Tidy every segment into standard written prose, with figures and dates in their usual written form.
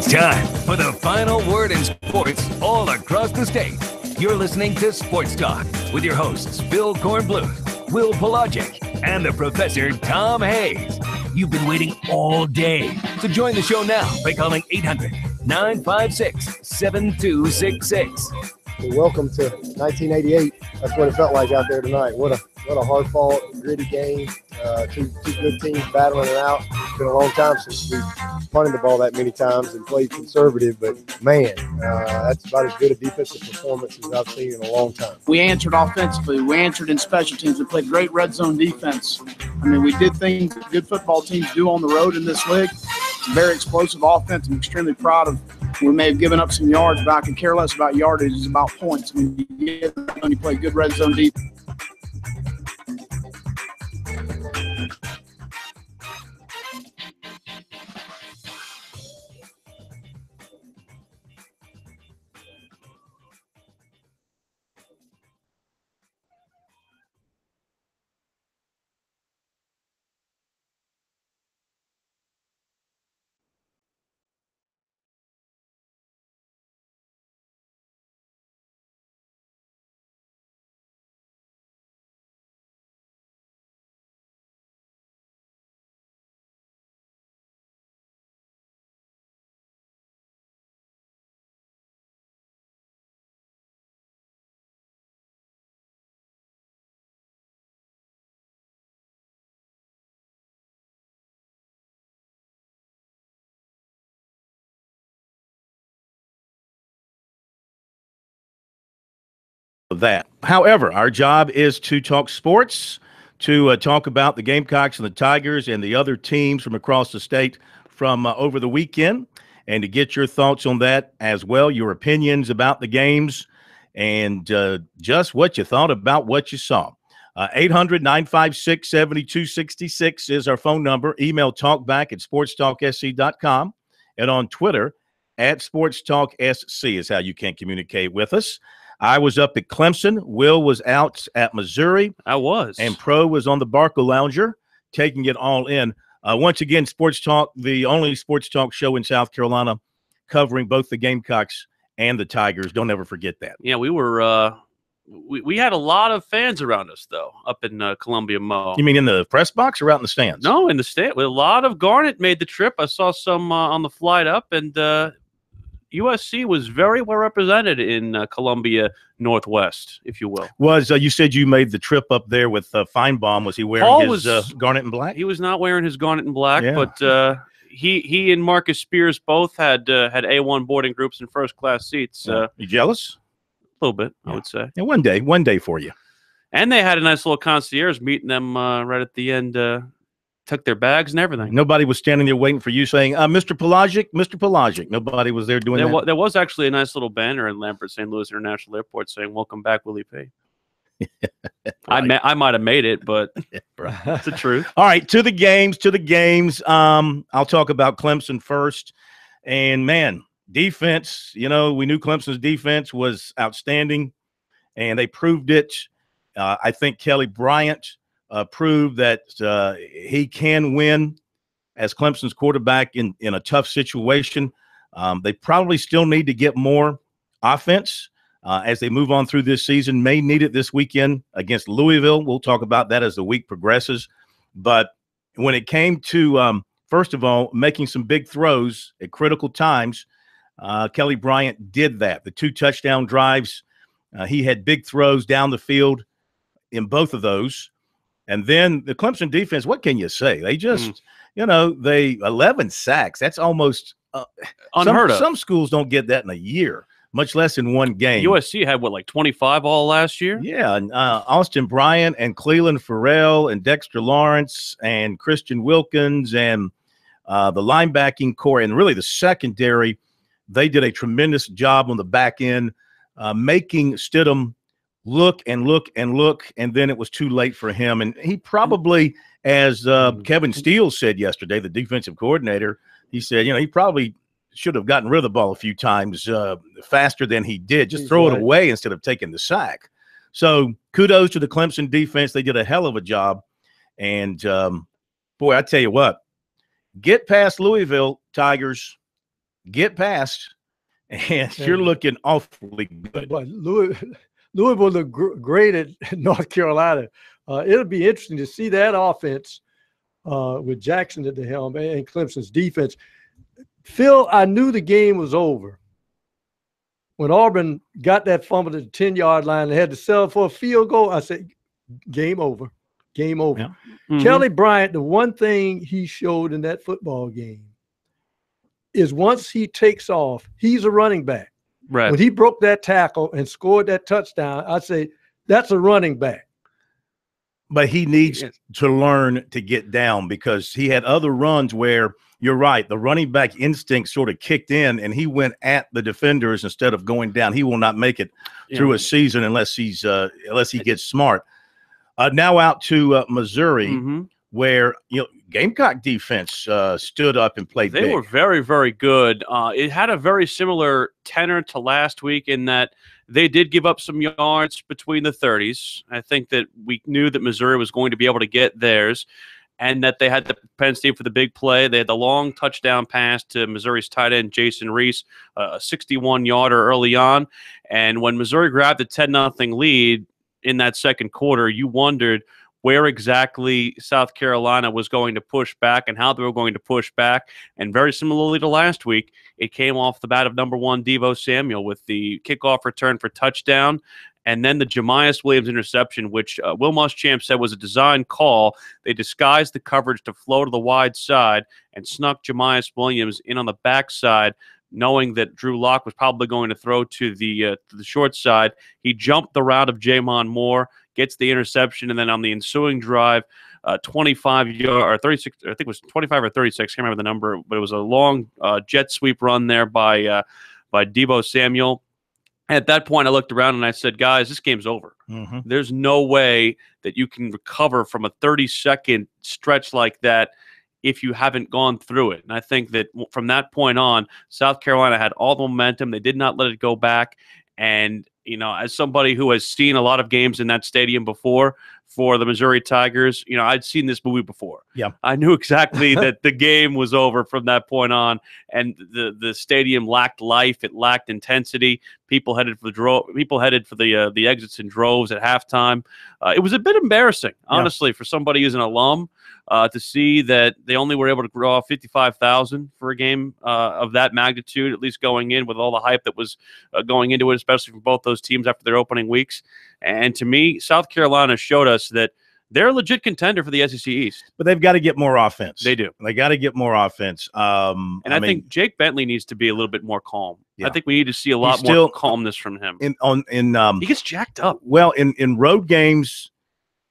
It's time for the final word in sports all across the state. You're listening to Sports Talk with your hosts, Bill Kornbluth, Will Pelagic, and the Professor Tom Hayes. You've been waiting all day, so join the show now by calling 800-956-7266. Welcome to 1988. That's what it felt like out there tonight. What a hard-fought, gritty game. Two good teams battling it out. It's been a long time since we've punted the ball that many times and played conservative, but man, that's about as good a defensive performance as I've seen in a long time. We answered offensively. We answered in special teams. We played great red zone defense. I mean, we did things that good football teams do on the road in this league. Very explosive offense. I'm extremely proud of. We may have given up some yards, but I could care less about yardage. It's about points. When you play good red zone defense. That. However, our job is to talk sports, to talk about the Gamecocks and the Tigers and the other teams from across the state from over the weekend, and to get your thoughts on that as well, your opinions about the games, and just what you thought about what you saw. 800-956-7266 is our phone number. Email talkback@sportstalksc.com, and on Twitter @SportsTalkSC is how you can communicate with us. I was up at Clemson. Will was out at Missouri. I was. And Pro was on the Barco Lounger, taking it all in. Once again, Sports Talk, the only sports talk show in South Carolina, covering both the Gamecocks and the Tigers. Don't ever forget that. Yeah, we were we had a lot of fans around us, though, up in Columbia Mo. You mean in the press box or out in the stands? No, in the stand. A lot of Garnet made the trip. I saw some on the flight up, and USC was very well represented in Columbia Northwest, if you will. Was you said you made the trip up there with Feinbaum? Was he wearing his garnet and black? He was not wearing his garnet and black, Yeah. but he and Marcus Spears both had A1 boarding groups and first class seats. You jealous? A little bit, I would say. Yeah, one day for you. And they had a nice little concierge meeting them right at the end. Took their bags and everything. Nobody was standing there waiting for you saying, Mr. Pelagic, Mr. Pelagic. Nobody was there doing that. There was actually a nice little banner in Lambert St. Louis International Airport saying, "Welcome back, Willie P." Right. I might have made it, but it's the truth. All right, to the games. I'll talk about Clemson first. And, man, defense, we knew Clemson's defense was outstanding, and they proved it. I think Kelly Bryant proved that he can win as Clemson's quarterback in a tough situation. They probably still need to get more offense as they move on through this season. May need it this weekend against Louisville. We'll talk about that as the week progresses. But when it came to, first of all, making some big throws at critical times, Kelly Bryant did that. The 2 touchdown drives, he had big throws down the field in both of those. And then the Clemson defense, what can you say? They just, they 11 sacks. That's almost unheard of. Some schools don't get that in a year, much less in one game. USC had, 25 all last year? Yeah, and Austin Bryant and Cleland Farrell and Dexter Lawrence and Christian Wilkins and the linebacking core and really the secondary, they did a tremendous job on the back end, making Stidham look, and then it was too late for him. And he probably, as Kevin Steele said yesterday, the defensive coordinator, he said, he probably should have gotten rid of the ball a few times faster than he did. Just throw it away instead of taking the sack. So kudos to the Clemson defense. They did a hell of a job. And, boy, I tell you what, get past Louisville, Tigers. get past, and you're looking awfully good. But Louisville looked great at North Carolina. It'll be interesting to see that offense with Jackson at the helm and Clemson's defense. Phil, I knew the game was over when Auburn got that fumble at the 10-yard line and had to settle for a field goal. I said, game over, game over. Yeah. Mm-hmm. Kelly Bryant, the one thing he showed in that football game is once he takes off, he's a running back. Right. When he broke that tackle and scored that touchdown, I'd say that's a running back. But he needs to learn to get down, because he had other runs where, you're right, the running back instinct sort of kicked in and he went at the defenders instead of going down. He will not make it through a season unless he gets smart. Now out to Missouri, where Gamecock defense stood up and played. They were very, very good. It had a very similar tenor to last week in that they did give up some yards between the 30s. I think that we knew that Missouri was going to be able to get theirs, and that they had the propensity for the big play. They had the long touchdown pass to Missouri's tight end, Jason Reese, a 61-yarder early on. And when Missouri grabbed a 10-0 lead in that second quarter, you wondered where exactly South Carolina was going to push back and how they were going to push back. And very similarly to last week, it came off the bat of number 1 Devo Samuel with the kickoff return for touchdown. And then the Jemias Williams interception, which Will Muschamp said was a design call. They disguised the coverage to flow to the wide side and snuck Jemias Williams in on the backside, knowing that Drew Lock was probably going to throw to the short side. He jumped the route of Jamon Moore, gets the interception, and then on the ensuing drive, 25 yard or 36, I think it was 25 or 36, can't remember the number, but it was a long jet sweep run there by Devo Samuel. At that point, I looked around and I said, guys, this game's over. There's no way that you can recover from a 30-second stretch like that if you haven't gone through it. And I think that from that point on, South Carolina had all the momentum. They did not let it go back. And, as somebody who has seen a lot of games in that stadium before for the Missouri Tigers, I'd seen this movie before. Yeah, I knew exactly that the game was over from that point on, and the stadium lacked life. It lacked intensity. People headed for the exits in droves at halftime. It was a bit embarrassing, honestly, for somebody who's an alum. To see that they only were able to draw 55,000 for a game of that magnitude, at least going in with all the hype that was going into it, especially from both those teams after their opening weeks. And to me, South Carolina showed us that they're a legit contender for the SEC East. But they've got to get more offense. They do. They got to get more offense. And I think Jake Bentley needs to be a little bit more calm. Yeah. I think we need to see a lot more calmness from him. He gets jacked up. Well, in road games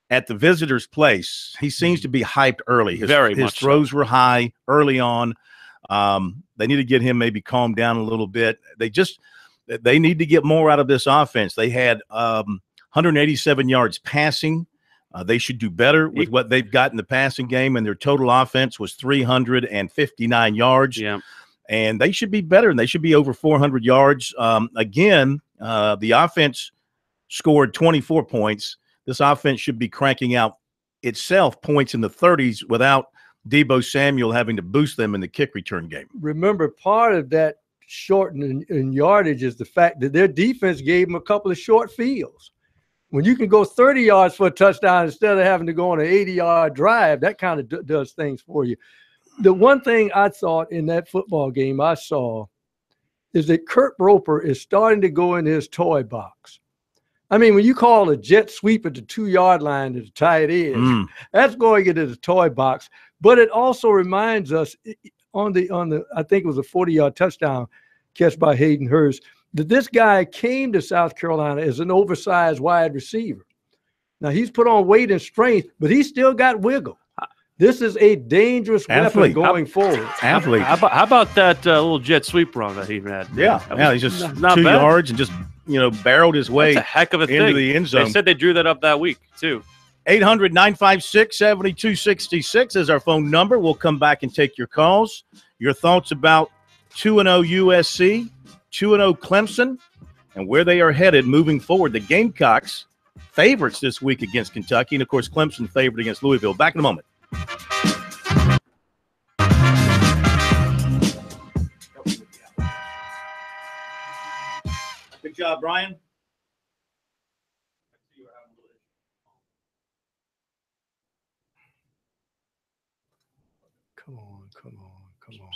at the visitor's place, he seems to be hyped early. His throws were high early on. They need to get him maybe calmed down a little bit. They need to get more out of this offense. They had 187 yards passing. They should do better with what they've got in the passing game, and their total offense was 359 yards. Yeah. And they should be better, and they should be over 400 yards. Again, the offense scored 24 points. This offense should be cranking out itself points in the 30s without Deebo Samuel having to boost them in the kick return game. Remember, part of that shortening in yardage is the fact that their defense gave them a couple of short fields. When you can go 30 yards for a touchdown instead of having to go on an 80-yard drive, that kind of does things for you. The one thing I thought in that football game I saw is that Kurt Roper is starting to go in his toy box. I mean, when you call a jet sweep at the 2-yard line to the tight end, that's going into the toy box. But it also reminds us on the I think it was a 40-yard touchdown catch by Hayden Hurst, that this guy came to South Carolina as an oversized wide receiver. Now, he's put on weight and strength, but he's still got wiggle. This is a dangerous weapon going forward. How about that little jet sweep run that he had? Yeah, he's just 2 yards and just barreled his way That's a heck of a into the end zone. They said they drew that up that week, too. 800-956-7266 is our phone number. We'll come back and take your calls. Your thoughts about 2-0 USC, 2-0 Clemson, and where they are headed moving forward. The Gamecocks, favorites this week against Kentucky, and, of course, Clemson favored against Louisville. Back in a moment. Good job, Brian. Come on, come on, come on.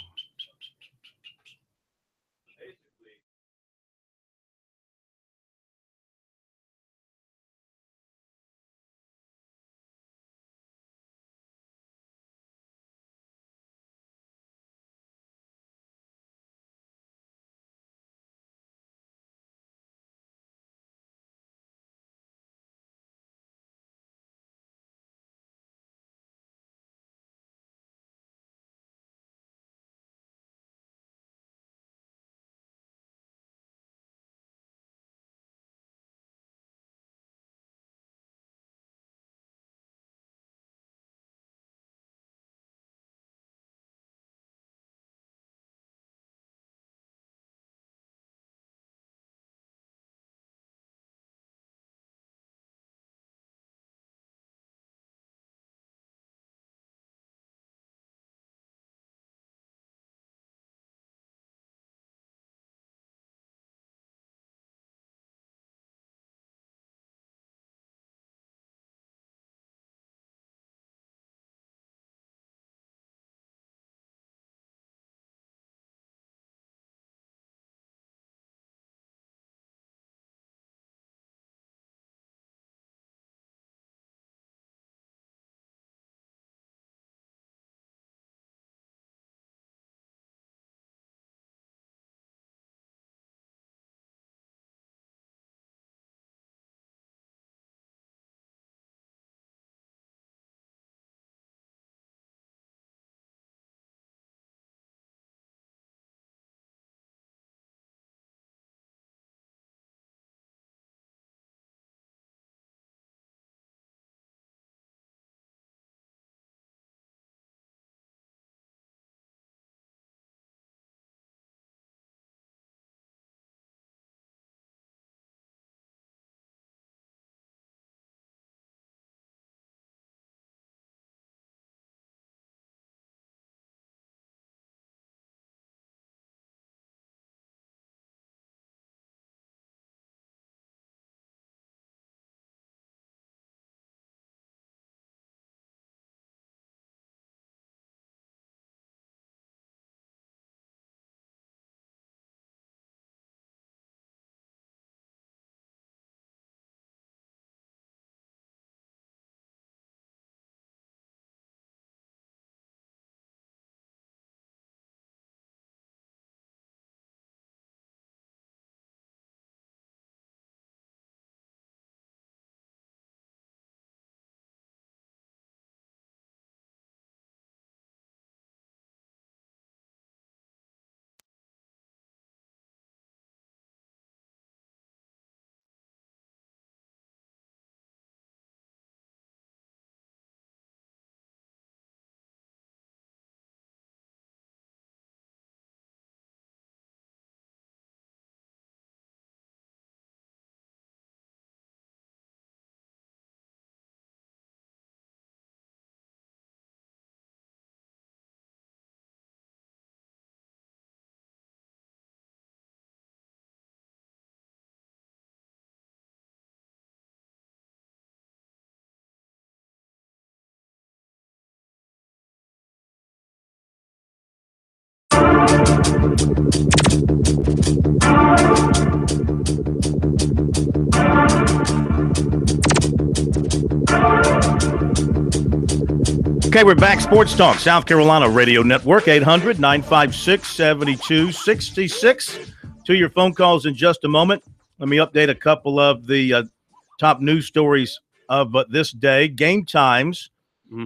Okay, we're back. Sports Talk, South Carolina Radio Network, 800-956-7266. To your phone calls in just a moment. Let me update a couple of the top news stories of this day. Game times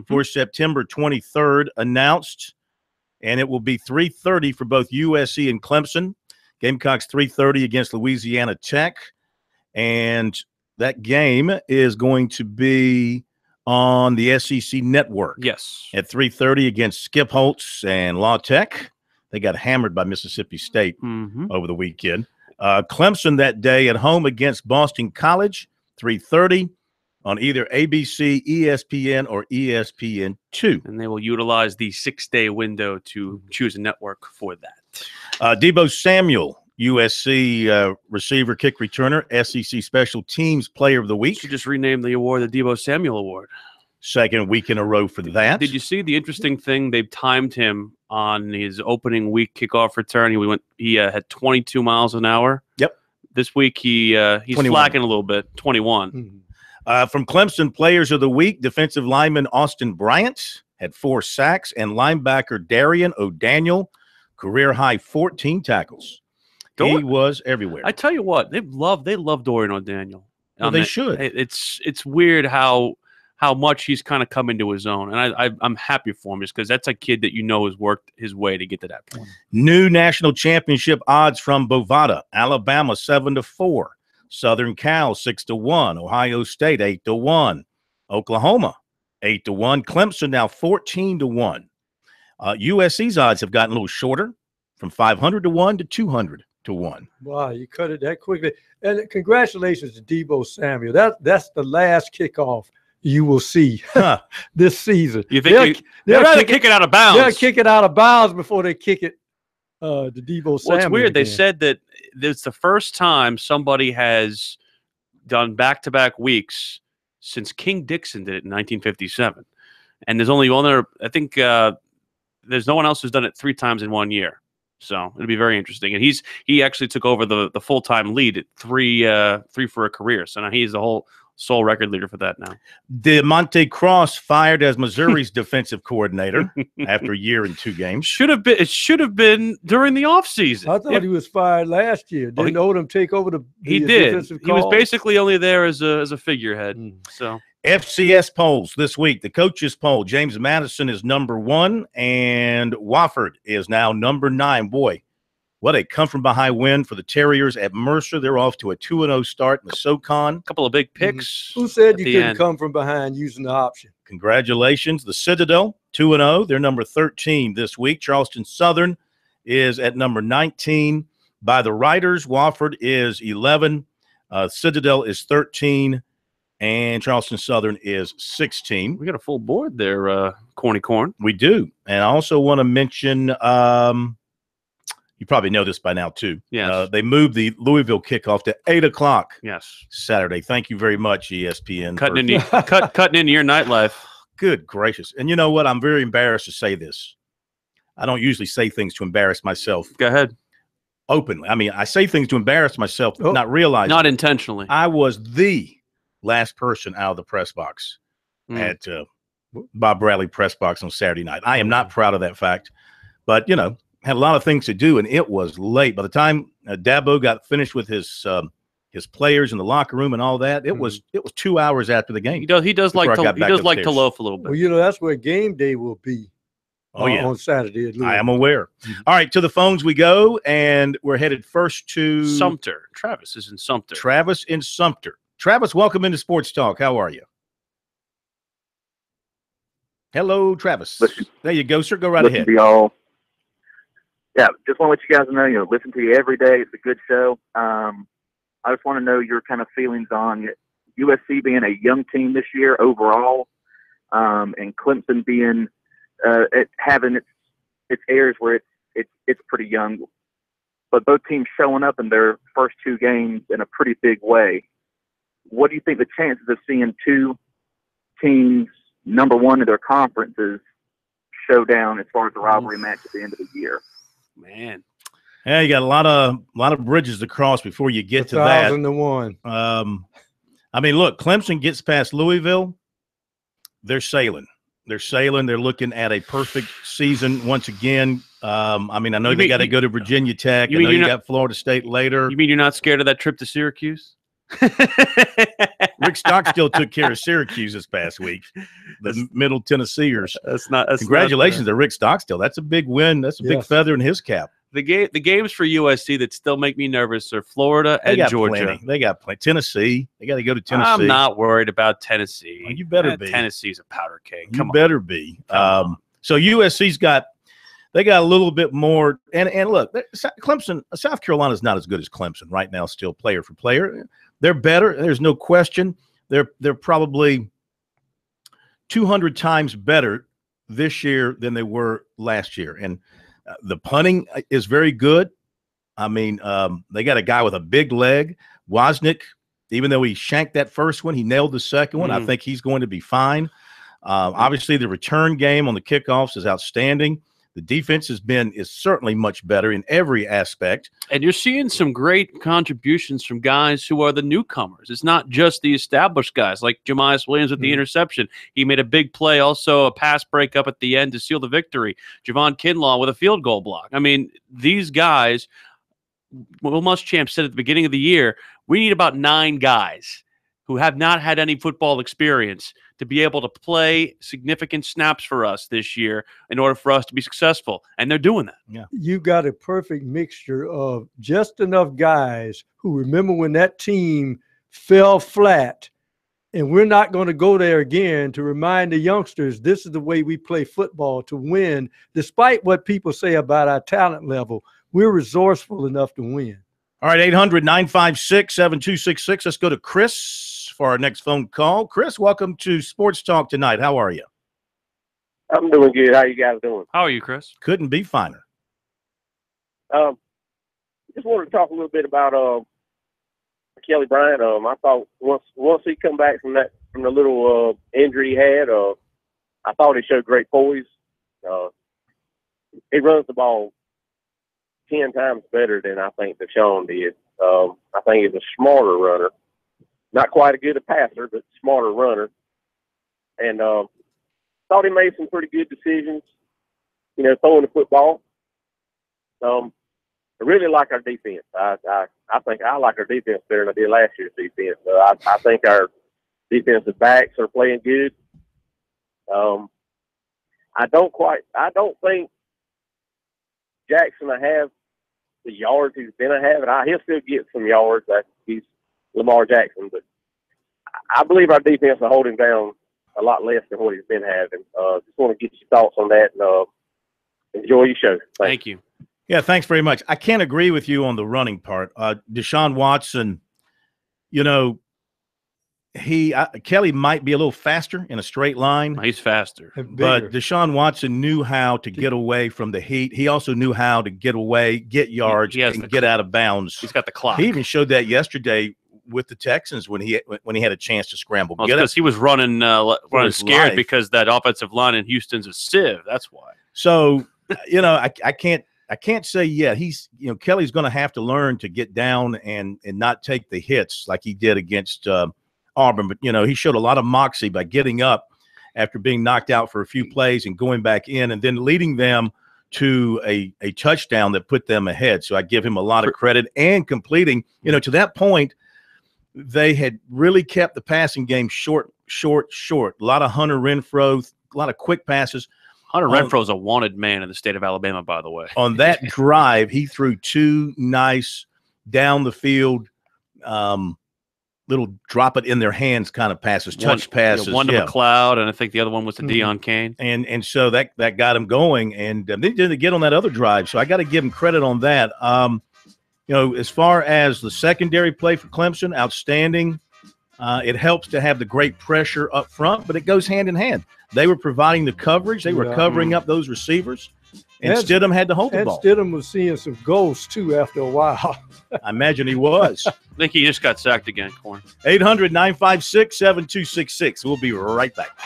for September 23rd announced, and it will be 3:30 for both USC and Clemson. Gamecocks 3:30 against Louisiana Tech, and that game is going to be on the SEC Network. Yes. At 3:30 against Skip Holtz and La Tech. They got hammered by Mississippi State over the weekend. Clemson that day at home against Boston College, 3:30 on either ABC, ESPN, or ESPN2. And they will utilize the 6-day window to choose a network for that. Deebo Samuel USC receiver, kick returner, SEC Special Teams Player of the Week. Should just rename the award the Deebo Samuel Award. Second week in a row for that. Did you see the interesting thing? They timed him on his opening week kickoff return. He had 22 miles an hour. Yep. This week he's 21. slacking a little bit. 21. Mm-hmm. From Clemson Players of the Week, defensive lineman Austin Bryant had 4 sacks, and linebacker Darian O'Daniel, career high 14 tackles. He was everywhere. I tell you what, they love Dorian O'Daniel. Well, they should. It's weird how much he's kind of come into his own, and I'm happy for him just because that's a kid that has worked his way to get to that point. New national championship odds from Bovada: Alabama 7-4, Southern Cal 6-1, Ohio State 8-1, Oklahoma 8-1, Clemson now 14-1. USC's odds have gotten a little shorter, from 500-1 to 200-1. Wow, you cut it that quickly. And congratulations to Deebo Samuel. That's the last kickoff you will see this season. You think they'd rather kick it out of bounds? They'll kick it out of bounds before they kick it to Deebo Samuel. Well, it's weird. Again. They said that it's the first time somebody has done back-to-back weeks since King Dixon did it in 1957. And there's only one other, I think there's no one else who's done it 3 times in 1 year. So it'll be very interesting. And he actually took over the full-time lead at 3 for a career. So now he's the sole record leader for that now. DeMonte Cross fired as Missouri's defensive coordinator after a year and 2 games. It should have been during the offseason. I thought he was fired last year. Didn't Odom take over the He did. defensive He was calls? basically only there as a figurehead. So FCS polls this week. The coaches poll: James Madison is number 1, and Wofford is now number 9. Boy, what a come-from-behind win for the Terriers at Mercer. They're off to a 2-0 start in the SoCon. a couple of big picks. Who said you the couldn't end. come from behind using the option? Congratulations. The Citadel, 2-0. They're number 13 this week. Charleston Southern is at number 19. By the Riders, Wofford is 11. Citadel is 13. And Charleston Southern is 16. We got a full board there, Corny Corn. We do. And I also want to mention, you probably know this by now, too. Yes. They moved the Louisville kickoff to 8 o'clock Yes. Saturday. Thank you very much, ESPN. Cutting into your nightlife. Good gracious. And you know what? I'm very embarrassed to say this. I don't usually say things to embarrass myself Go ahead. openly. I mean, I say things to embarrass myself, not realizing. Not intentionally. I was the last person out of the press box at Bob Bradley press box on Saturday night. I am not proud of that fact, but had a lot of things to do, and it was late. By the time Dabo got finished with his players in the locker room and all that, it was 2 hours after the game. He does like to loaf a little bit. Well, that's where game day will be. On Saturday. I am aware. All right, to the phones we go, and we're headed first to Sumter. Travis is in Sumter. Travis in Sumter. Travis, welcome into Sports Talk. How are you? Hello, Travis. There you go, sir. Go right ahead. Y'all. Yeah, just want to let you guys know, listen to you every day. It's a good show. I just want to know your kind of feelings on USC being a young team this year overall, and Clemson being having its areas where it's pretty young, but both teams showing up in their first 2 games in a pretty big way. What do you think the chances of seeing 2 teams number 1 in their conferences show down as far as the rivalry match at the end of the year? Man. Yeah, you got a lot of bridges to cross before you get to that. 1,001. I mean, look, Clemson gets past Louisville, they're sailing. They're sailing. They're looking at a perfect season once again. I mean, I know they got to go to Virginia Tech. I know you got Florida State later. You mean you're not scared of that trip to Syracuse? Rick Stockstill took care of Syracuse this past week. The Middle Tennesseers. Congratulations to Rick Stockstill. That's a big win. That's a big feather in his cap. The games for USC that still make me nervous are Florida and Georgia. Plenty. They got plenty. Tennessee. They got to go to Tennessee. I'm not worried about Tennessee. Well, you better be. Tennessee's a powder keg. You better be. So USC's got a little bit more. And look, Clemson, South Carolina's not as good as Clemson right now. Still player for player, they're better. There's no question. They're probably 200 times better this year than they were last year. And the punting is very good. I mean, they got a guy with a big leg. Wozniak, even though he shanked that first one, he nailed the second one. I think he's going to be fine. Obviously, the return game on the kickoffs is outstanding. The defense is certainly much better in every aspect. And you're seeing some great contributions from guys who are the newcomers. It's not just the established guys like Jamias Williams with the interception. He made a big play, also a pass breakup at the end to seal the victory. Javon Kinlaw with a field goal block. I mean, these guys, Will Muschamp said at the beginning of the year, we need about 9 guys who have not had any football experience to be able to play significant snaps for us this year in order for us to be successful. And they're doing that. Yeah. You got a perfect mixture of just enough guys who remember when that team fell flat, and we're not going to go there again, to remind the youngsters this is the way we play football to win. Despite what people say about our talent level, we're resourceful enough to win. All right, 800-956-7266. Let's go to Chris for our next phone call. Chris, welcome to Sports Talk tonight. How are you? I'm doing good. How you guys doing? How are you, Chris? Couldn't be finer. Just wanted to talk a little bit about Kelly Bryant. I thought once he come back from the little injury he had, I thought he showed great poise. He runs the ball 10 times better than I think Deshaun did. I think he's a smarter runner. Not quite as good a passer, but smarter runner. And thought he made some pretty good decisions, throwing the football. I really like our defense. I think I like our defense better than I did last year's defense. I think our defensive backs are playing good. I don't think Jackson will have the yards he's been having. He'll still get some yards. He's Lamar Jackson, but I believe our defense will hold him down a lot less than what he's been having. Just want to get your thoughts on that, and enjoy your show. Thank you. Yeah, thanks very much. I can't agree with you on the running part. Deshaun Watson, Kelly might be a little faster in a straight line. He's faster. But Deshaun Watson knew how to get away from the heat. He also knew how to get away, get yards, and get out of bounds. He's got the clock. He even showed that yesterday with the Texans when he had a chance to scramble. Well, because he was running scared because that offensive line in Houston's a sieve. That's why. So, I can't say yet. He's, Kelly's going to have to learn to get down and not take the hits like he did against Auburn. But, he showed a lot of moxie by getting up after being knocked out for a few plays and going back in and then leading them to a touchdown that put them ahead. So I give him a lot of credit and completing, to that point, they had really kept the passing game short. A lot of Hunter Renfrow, a lot of quick passes. Hunter Renfrow is a wanted man in the state of Alabama, by the way. On that drive, he threw 2 nice down the field, little drop it in their hands kind of passes, touch passes. One to McLeod, and I think the other one was to Deion Kane. And so that got him going, and they didn't get on that other drive. So I got to give him credit on that. As far as the secondary play for Clemson, outstanding. It helps to have the great pressure up front, but it goes hand in hand. They were providing the coverage. They were covering up those receivers, and Stidham had to hold the ball. Stidham was seeing some ghosts, too, after a while. I imagine he was. I think he just got sacked again, Corn. 800-956-7266. We'll be right back.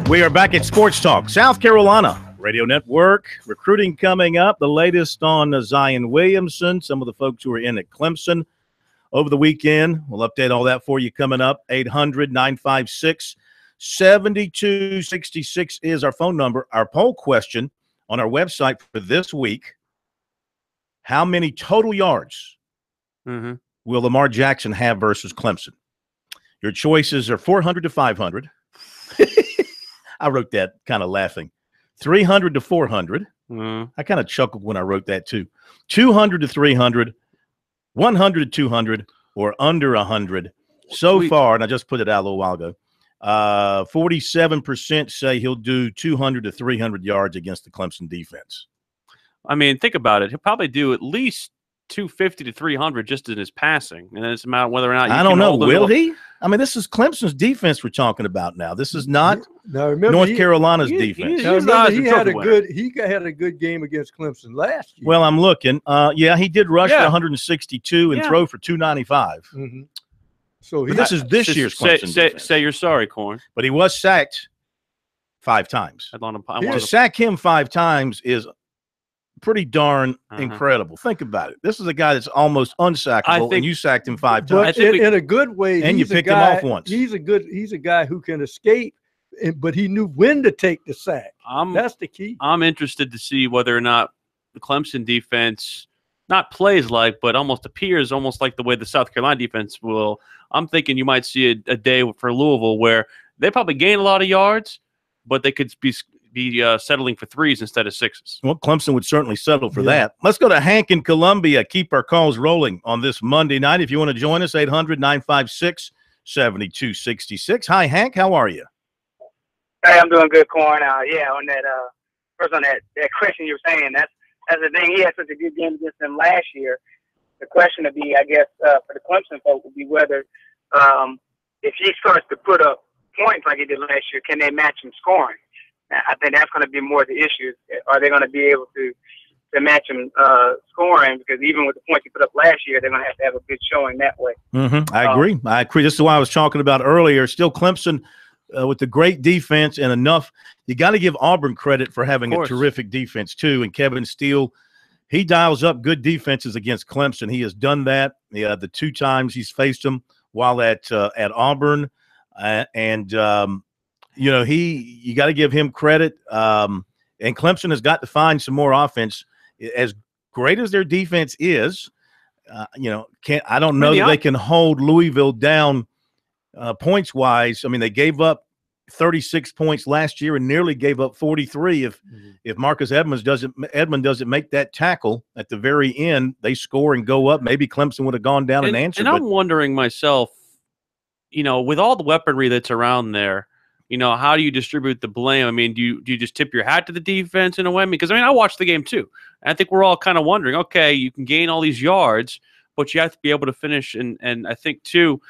We are back at Sports Talk, South Carolina Radio Network. Recruiting coming up. The latest on Zion Williamson, some of the folks who are in at Clemson over the weekend. We'll update all that for you coming up. 800-956-7266 is our phone number. Our poll question on our website for this week: how many total yards will Lamar Jackson have versus Clemson? Your choices are 400 to 500. I wrote that kind of laughing. 300 to 400. I kind of chuckled when I wrote that too. 200 to 300, 100 to 200, or under 100. So far, and I just put it out a little while ago, 47% say he'll do 200 to 300 yards against the Clemson defense. I mean, think about it. He'll probably do at least 250 to 300 just in his passing. And then it's about whether or not you I don't know. Will he? I mean, this is Clemson's defense we're talking about now. This is not North Carolina's defense. Now remember, he had a good game against Clemson last year. Well, I'm looking. Yeah, he did rush for 162 and throw for 295. So this is this year's Clemson defense. Say you're sorry, Corn. But he was sacked 5 times. To sack him 5 times is pretty darn incredible. Think about it. This is a guy that's almost unsackable, and you sacked him 5 times. But in a good way, and you picked him off once. He's a guy who can escape, but he knew when to take the sack. That's the key. I'm interested to see whether or not the Clemson defense not plays like, but almost appears almost like the way the South Carolina defense will. I'm thinking you might see a day for Louisville where they probably gain a lot of yards, but they could be settling for 3s instead of 6s. Well, Clemson would certainly settle for that. Let's go to Hank in Columbia. Keep our calls rolling on this Monday night. If you want to join us, 800-956-7266. Hi, Hank. How are you? Hey, I'm doing good, Corn. On that first on that question you were saying, that's the thing. He had such a good game against them last year. The question would be, I guess, for the Clemson folk would be whether if he starts to put up points like he did last year, can they match him scoring? I think that's going to be more the issue. Are they going to be able to match him scoring? Because even with the points he put up last year, they're going to have a good showing that way. I agree. This is what I was talking about earlier. Still Clemson with the great defense and enough. You got to give Auburn credit for having a terrific defense too. And Kevin Steele, he dials up good defenses against Clemson. He has done that the 2 times he's faced them while at Auburn. You got to give him credit. And Clemson has got to find some more offense. As great as their defense is, I don't know that they can hold Louisville down points wise. I mean, they gave up 36 points last year and nearly gave up 43. If Marcus Edmond doesn't make that tackle at the very end, they score and go up. Maybe Clemson would have gone down and answered. And I'm wondering myself, with all the weaponry that's around there, how do you distribute the blame? I mean, do you just tip your hat to the defense in a way? Because, I watched the game too. And I think we're all kind of wondering, okay, you can gain all these yards, but you have to be able to finish. And I think, too,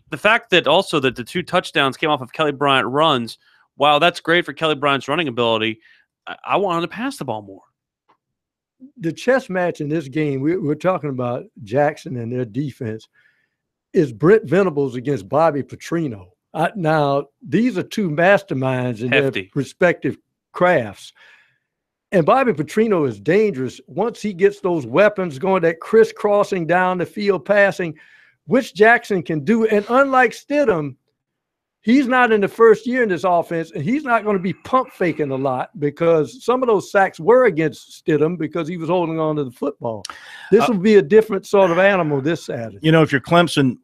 the fact that also that the 2 touchdowns came off of Kelly Bryant runs, while that's great for Kelly Bryant's running ability, I want him to pass the ball more. The chess match in this game, we're talking about Jackson and their defense, is Brent Venables against Bobby Petrino. Now, these are 2 masterminds in their respective crafts. And Bobby Petrino is dangerous once he gets those weapons going, that crisscrossing down the field passing, which Jackson can do. And unlike Stidham, he's not in the first year in this offense, and he's not going to be pump faking a lot because some of those sacks were against Stidham because he was holding on to the football. This will be a different sort of animal this Saturday. If you're Clemson,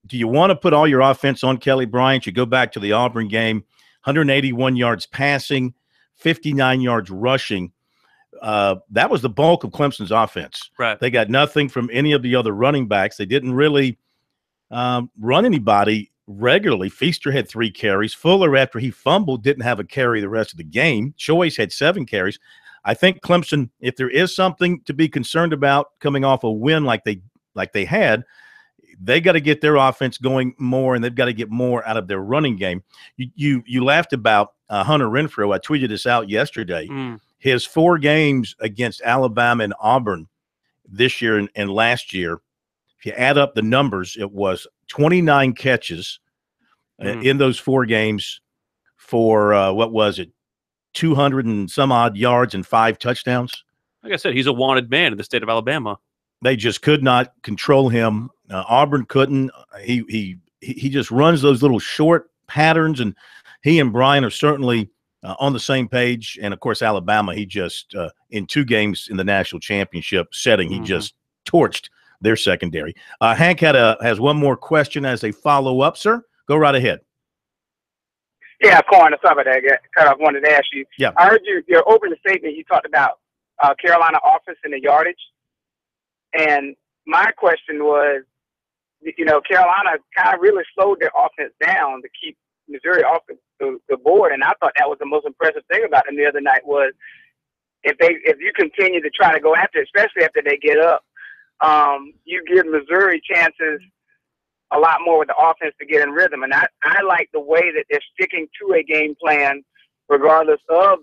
do you want to put all your offense on Kelly Bryant? You go back to the Auburn game, 181 yards passing, 59 yards rushing. That was the bulk of Clemson's offense. Right. They got nothing from any of the other running backs. They didn't really run anybody regularly. Feaster had 3 carries. Fuller, after he fumbled, didn't have a carry the rest of the game. Choice had 7 carries. I think Clemson, if there is something to be concerned about coming off a win like they had, they got to get their offense going more, and they've got to get more out of their running game. You laughed about Hunter Renfrow. I tweeted this out yesterday. His 4 games against Alabama and Auburn this year and last year, if you add up the numbers, it was 29 catches in those 4 games, for what was it, 200 and some odd yards and 5 touchdowns. Like I said, he's a wanted man in the state of Alabama. They just could not control him. Auburn couldn't. He just runs those little short patterns, and he and Brian are certainly on the same page. And, of course, Alabama, he just in 2 games in the national championship setting, he just torched their secondary. Hank has one more question as a follow-up, sir. Go right ahead. Yeah, Corn, sorry about that. I wanted to ask you. Yeah. I heard your opening statement. You talked about Carolina offense and the yardage. And my question was, Carolina kind of really slowed their offense down to keep Missouri off the board. And I thought that was the most impressive thing about them the other night was if you continue to try to go after it, especially after they get up, you give Missouri chances a lot more with the offense to get in rhythm. And I like the way that they're sticking to a game plan regardless of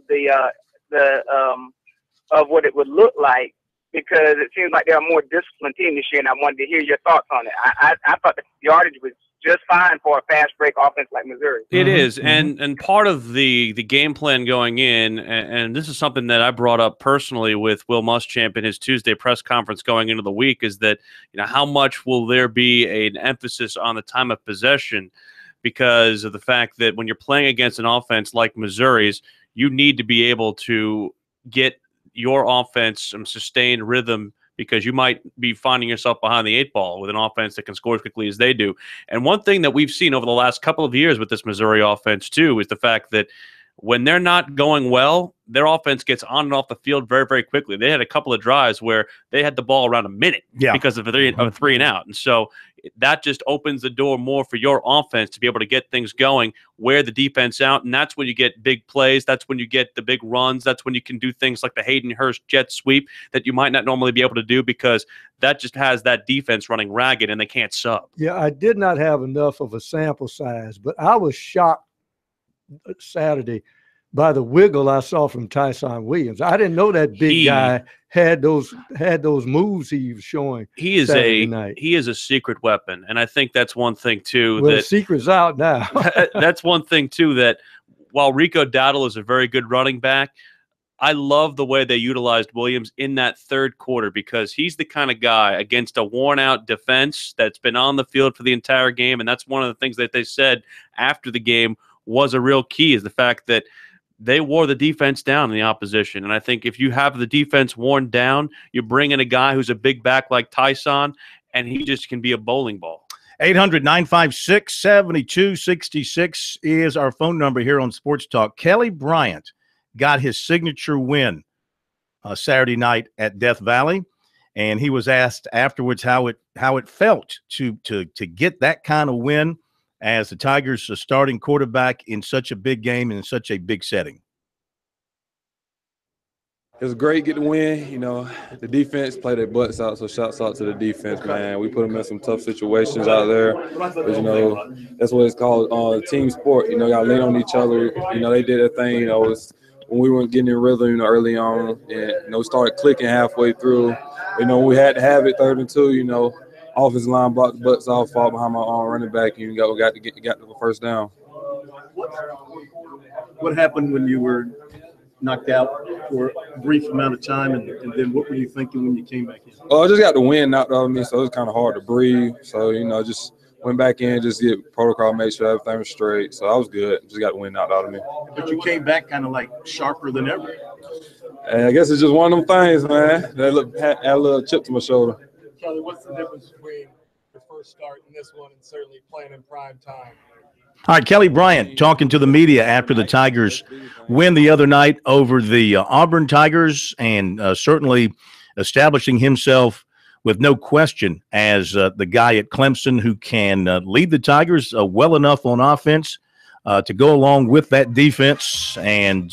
of what it would look like, because it seems like they're a more disciplined team this year, and I wanted to hear your thoughts on it. I thought the yardage was just fine for a fast break offense like Missouri. It is, and part of the game plan going in, and this is something that I brought up personally with Will Muschamp in his Tuesday press conference going into the week, is that how much will there be an emphasis on the time of possession, because of the fact that when you're playing against an offense like Missouri's, you need to be able to get your offense some sustained rhythm, because you might be finding yourself behind the 8 ball with an offense that can score as quickly as they do. And one thing that we've seen over the last couple of years with this Missouri offense too is the fact that when they're not going well, their offense gets on and off the field very, very quickly. They had a couple of drives where they had the ball around a minute because of a three and out. And so that just opens the door more for your offense to be able to get things going, wear the defense out, and that's when you get big plays. That's when you get the big runs. That's when you can do things like the Hayden Hurst jet sweep that you might not normally be able to do, because that just has that defense running ragged and they can't sub. Yeah, I did not have enough of a sample size, but I was shocked Saturday by the wiggle I saw from Tyson Williams. I didn't know that big guy had those moves he was showing. He is a secret weapon, and I think that's one thing too. Well, the secret's out now. That's one thing too, that while Rico Dowdle is a very good running back, I love the way they utilized Williams in that third quarter, because he's the kind of guy against a worn-out defense that's been on the field for the entire game, and that's one of the things that they said after the game was a real key, is the fact that they wore the defense down in the opposition. And I think if you have the defense worn down, you bring in a guy who's a big back like Tyson, and he just can be a bowling ball. 800-956-7266 is our phone number here on Sports Talk. Kelly Bryant got his signature win Saturday night at Death Valley, and he was asked afterwards how it felt to get that kind of win as the Tigers' starting quarterback in such a big game and in such a big setting. It was great getting the win. The defense played their butts out, so shouts out to the defense, man. We put them in some tough situations out there. But, that's what it's called, team sport. You got to lean on each other. They did their thing. It was when we weren't getting in rhythm, early on, and, started clicking halfway through. We had to have it 3rd and 2, offensive line blocked the butts off, fall behind my arm running back, and got to the first down. What happened when you were knocked out for a brief amount of time, and then what were you thinking when you came back in? Well, I just got the wind knocked out of me, so it was kind of hard to breathe. So, just went back in, just get protocol, make sure everything was straight. So I was good. Just got the wind knocked out of me. But you came back kind of like sharper than ever. And I guess it's just one of them things, man. That had a little chip to my shoulder. Kelly, what's the difference between your first start in this one and certainly playing in prime time? All right, Kelly Bryant talking to the media after the Tigers win the other night over the Auburn Tigers, and certainly establishing himself with no question as the guy at Clemson who can lead the Tigers well enough on offense to go along with that defense. And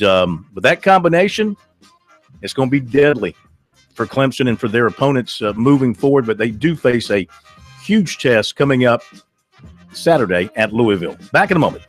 with that combination, it's going to be deadly for Clemson and for their opponents moving forward. But they do face a huge test coming up Saturday at Louisville. Back in a moment.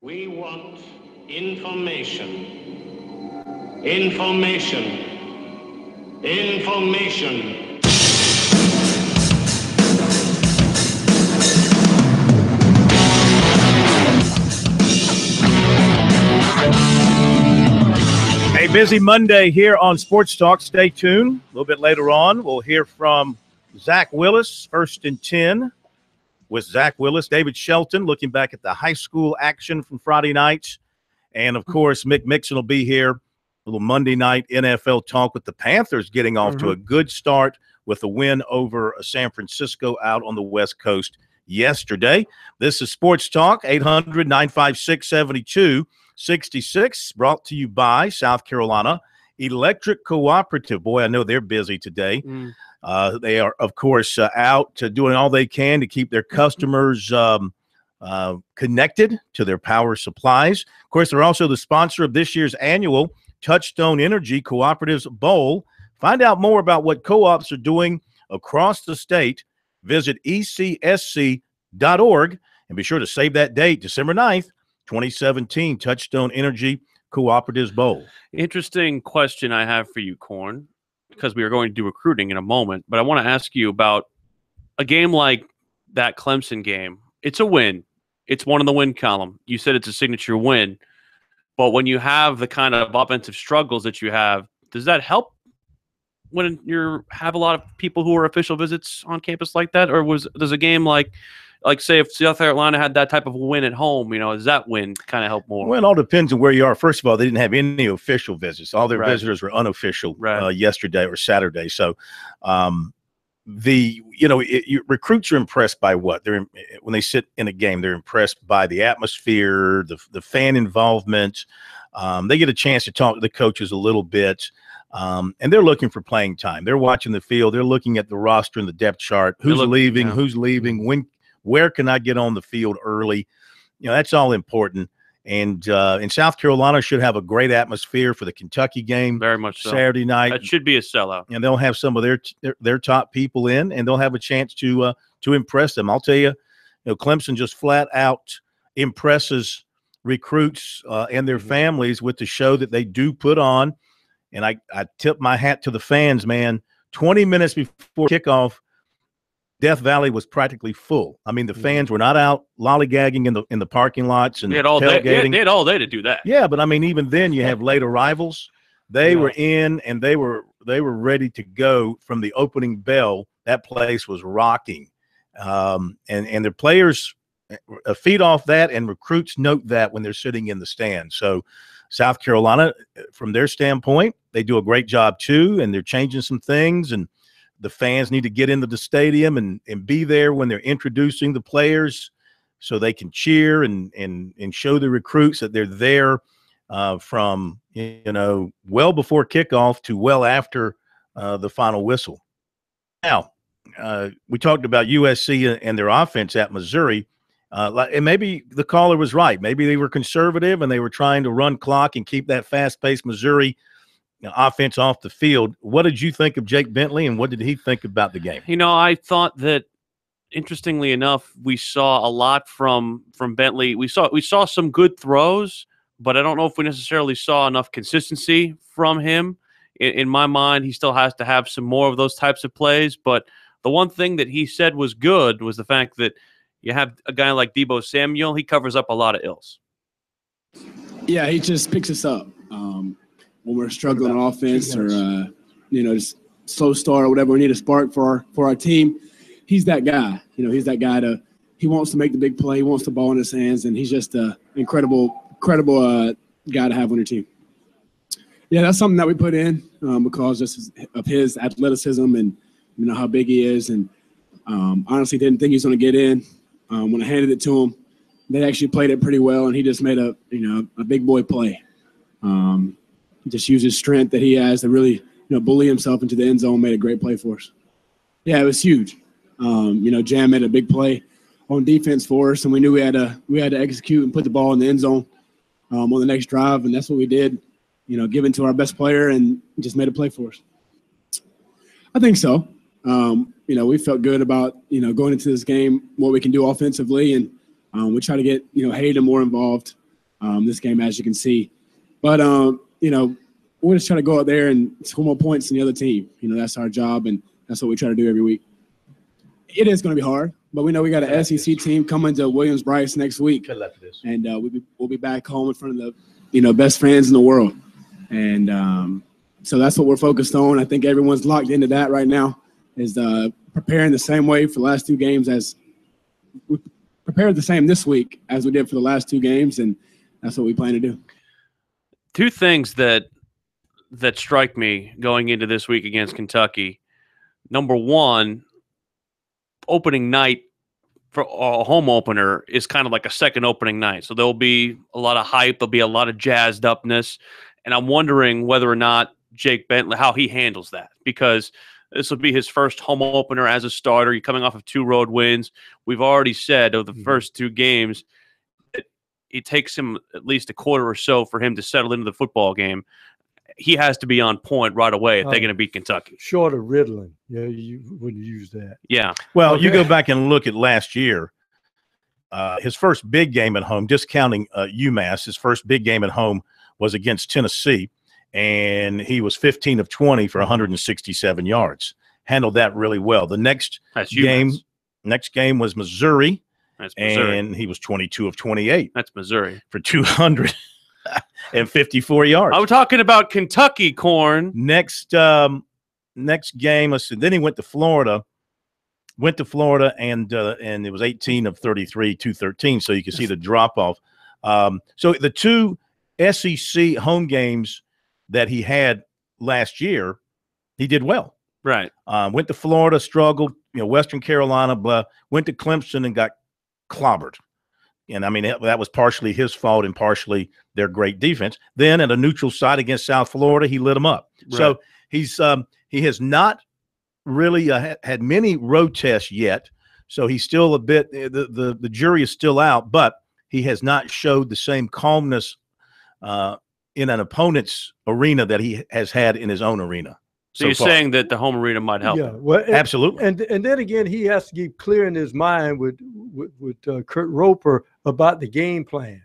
We want information. Information. Information. A busy Monday here on Sports Talk. Stay tuned. A little bit later on, we'll hear from Zach Willis, 1st and 10 with Zach Willis. David Shelton looking back at the high school action from Friday night. And, of course, Mick Mixon will be here. A little Monday night NFL talk with the Panthers getting off to a good start with a win over San Francisco out on the West Coast yesterday. This is Sports Talk, 800-956-7266, brought to you by South Carolina Electric Cooperative. Boy, I know they're busy today. They are, of course, out doing all they can to keep their customers connected to their power supplies. Of course, they're also the sponsor of this year's annual Touchstone Energy Cooperatives Bowl. Find out more about what co-ops are doing across the state. Visit ecsc.org and be sure to save that date, December 9th, 2017, Touchstone Energy Cooperatives Bowl. Interesting question I have for you, Corn, because we are going to do recruiting in a moment, but I want to ask you about a game like that Clemson game. It's a win. It's one in the win column. You said it's a signature win, but when you have the kind of offensive struggles that you have, does that help when you have a lot of people who are official visits on campus like that? Or does a game like say if South Carolina had that type of win at home, does that win kind of help more? Well, it all depends on where you are. First of all, they didn't have any official visits. All their visitors were unofficial yesterday or Saturday. So recruits are impressed by what? When they sit in a game, they're impressed by the atmosphere, the fan involvement. They get a chance to talk to the coaches a little bit. And they're looking for playing time. They're watching the field. They're looking at the roster and the depth chart. Who's leaving? Where can I get on the field early? That's all important. And South Carolina should have a great atmosphere for the Kentucky game. Very much so. Saturday night. That should be a sellout. And they'll have some of their top people in, and they'll have a chance to impress them. I'll tell you, Clemson just flat out impresses recruits and their families with the show that they do put on. And I tip my hat to the fans, man. 20 minutes before kickoff, Death Valley was practically full. I mean, the fans were not out lollygagging in the parking lots and tailgating. They had all day to do that. Yeah, but I mean, even then, you have late arrivals. They were in and they were ready to go from the opening bell. That place was rocking, and the players feed off that, and recruits note that when they're sitting in the stand. So, South Carolina, from their standpoint, they do a great job too, and they're changing some things. And the fans need to get into the stadium and be there when they're introducing the players so they can cheer and show the recruits that they're there from, well before kickoff to well after the final whistle. Now, we talked about USC and their offense at Missouri. And maybe the caller was right. Maybe they were conservative and they were trying to run clock and keep that fast-paced Missouri offense off the field. What did you think of Jake Bentley, and what did he think about the game? I thought that, interestingly enough, we saw a lot from Bentley. We saw some good throws, but I don't know if we necessarily saw enough consistency from him. In my mind, he still has to have some more of those types of plays. But the one thing that he said was good was the fact that you have a guy like Deebo Samuel. He covers up a lot of ills. Yeah, he just picks us up. When we're struggling on offense or, just slow start or whatever, we need a spark for our team. He's that guy. He's that guy he wants to make the big play. He wants the ball in his hands, and he's just an incredible guy to have on your team. Yeah, that's something that we put in because just of his athleticism and, how big he is. And honestly didn't think he was going to get in. When I handed it to him, they actually played it pretty well, and he just made a big boy play. Just used his strength that he has to really, bully himself into the end zone, made a great play for us. Yeah, it was huge. Jam made a big play on defense for us, and we knew we had to execute and put the ball in the end zone on the next drive, and that's what we did. Give it to our best player and just made a play for us. I think so. We felt good about, going into this game, what we can do offensively, and we try to get, Hayden more involved this game, as you can see. But, we're just trying to go out there and score more points than the other team. That's our job, and that's what we try to do every week. It is going to be hard, but we know we got an SEC team coming to Williams-Brice next week, and we'll be back home in front of the best fans in the world. And so that's what we're focused on. I think everyone's locked into that right now, is preparing the same way for the last two games as we prepared the same this week as we did for the last two games, and that's what we plan to do. Two things that strike me going into this week against Kentucky. Number one, opening night for a home opener is kind of like a second opening night. So there'll be a lot of hype. There'll be a lot of jazzed upness. And I'm wondering whether or not Jake Bentley, how he handles that, because this will be his first home opener as a starter. You're coming off of 2 road wins. We've already said of the first 2 games that it takes him at least a quarter or so for him to settle into the football game. He has to be on point right away if they're going to beat Kentucky. Short of riddling. Yeah, you wouldn't use that. Yeah. Well, you go back and look at last year. His first big game at home, discounting UMass, his first big game at home was against Tennessee, and he was 15 of 20 for 167 yards. Handled that really well. The next game was Missouri, and he was 22 of 28. That's Missouri. For 254 yards. I'm talking about Kentucky, Corn. Next game, let's see. Then he went to Florida. And it was 18 of 33, 213. So you can see the drop off. So the 2 SEC home games that he had last year, he did well. Right. Went to Florida, struggled. Western Carolina, went to Clemson and got clobbered. And I mean, that was partially his fault and partially their great defense. Then at a neutral site against South Florida, he lit them up. Right. So he has not really had many road tests yet. So he's still a bit the jury is still out, but he has not showed the same calmness in an opponent's arena that he has had in his own arena. So you're saying that the home arena might help him? Well, absolutely. And then again, he has to get clear in his mind with Kurt Roper about the game plan.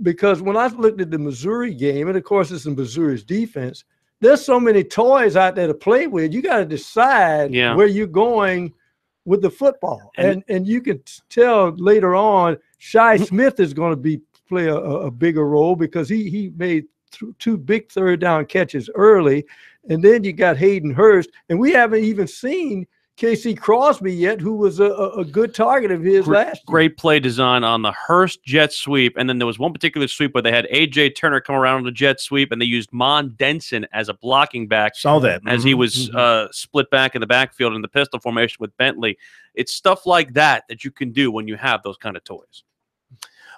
Because when I looked at the Missouri game, and of course it's in Missouri's defense, there's so many toys out there to play with. You got to decide where you're going with the football. And you can tell later on, Shi Smith is going to play a bigger role because he made 2 big third down catches early. And then you got Hayden Hurst. And we haven't even seen Casey Crosby yet, who was a good target of his last year. Great play design on the Hurst jet sweep. And then there was one particular sweep where they had A.J. Turner come around on the jet sweep, and they used Mon Denson as a blocking back. Saw that. As he was split back in the backfield in the pistol formation with Bentley. It's stuff like that you can do when you have those kind of toys.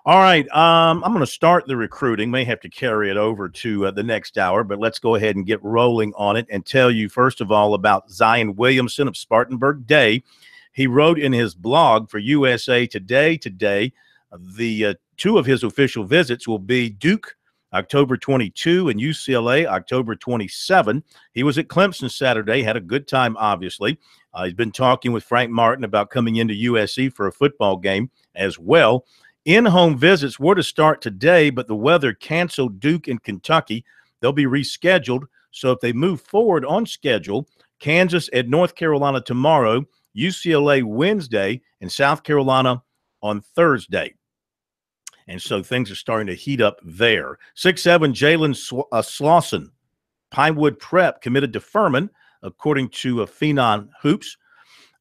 All right, I'm going to start the recruiting. May have to carry it over to the next hour, but let's go ahead and get rolling on it and tell you, first of all, about Zion Williamson of Spartanburg Day. He wrote in his blog for USA Today the 2 of his official visits will be Duke, October 22, and UCLA, October 27. He was at Clemson Saturday, had a good time, obviously. He's been talking with Frank Martin about coming into USC for a football game as well. In-home visits were to start today, but the weather canceled Duke and Kentucky. They'll be rescheduled. So if they move forward on schedule, Kansas at North Carolina tomorrow, UCLA Wednesday, and South Carolina on Thursday. And so things are starting to heat up there. 6'7" Jalen Slauson, Pinewood Prep, committed to Furman, according to Phenon Hoops.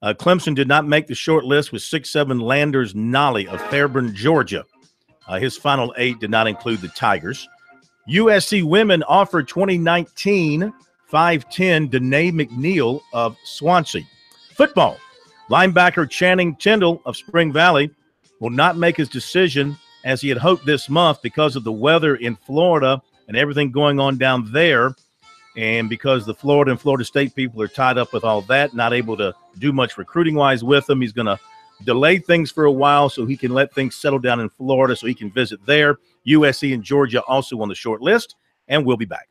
Clemson did not make the short list with 6'7" Landers Nolly of Fairburn, Georgia. His final 8 did not include the Tigers. USC women offered 2019 5'10" Danae McNeil of Swansea. Football. Linebacker Channing Tindall of Spring Valley will not make his decision as he had hoped this month because of the weather in Florida and everything going on down there. And because the Florida and Florida State people are tied up with all that, not able to do much recruiting-wise with them, he's going to delay things for a while so he can let things settle down in Florida so he can visit there. USC and Georgia also on the short list, and we'll be back.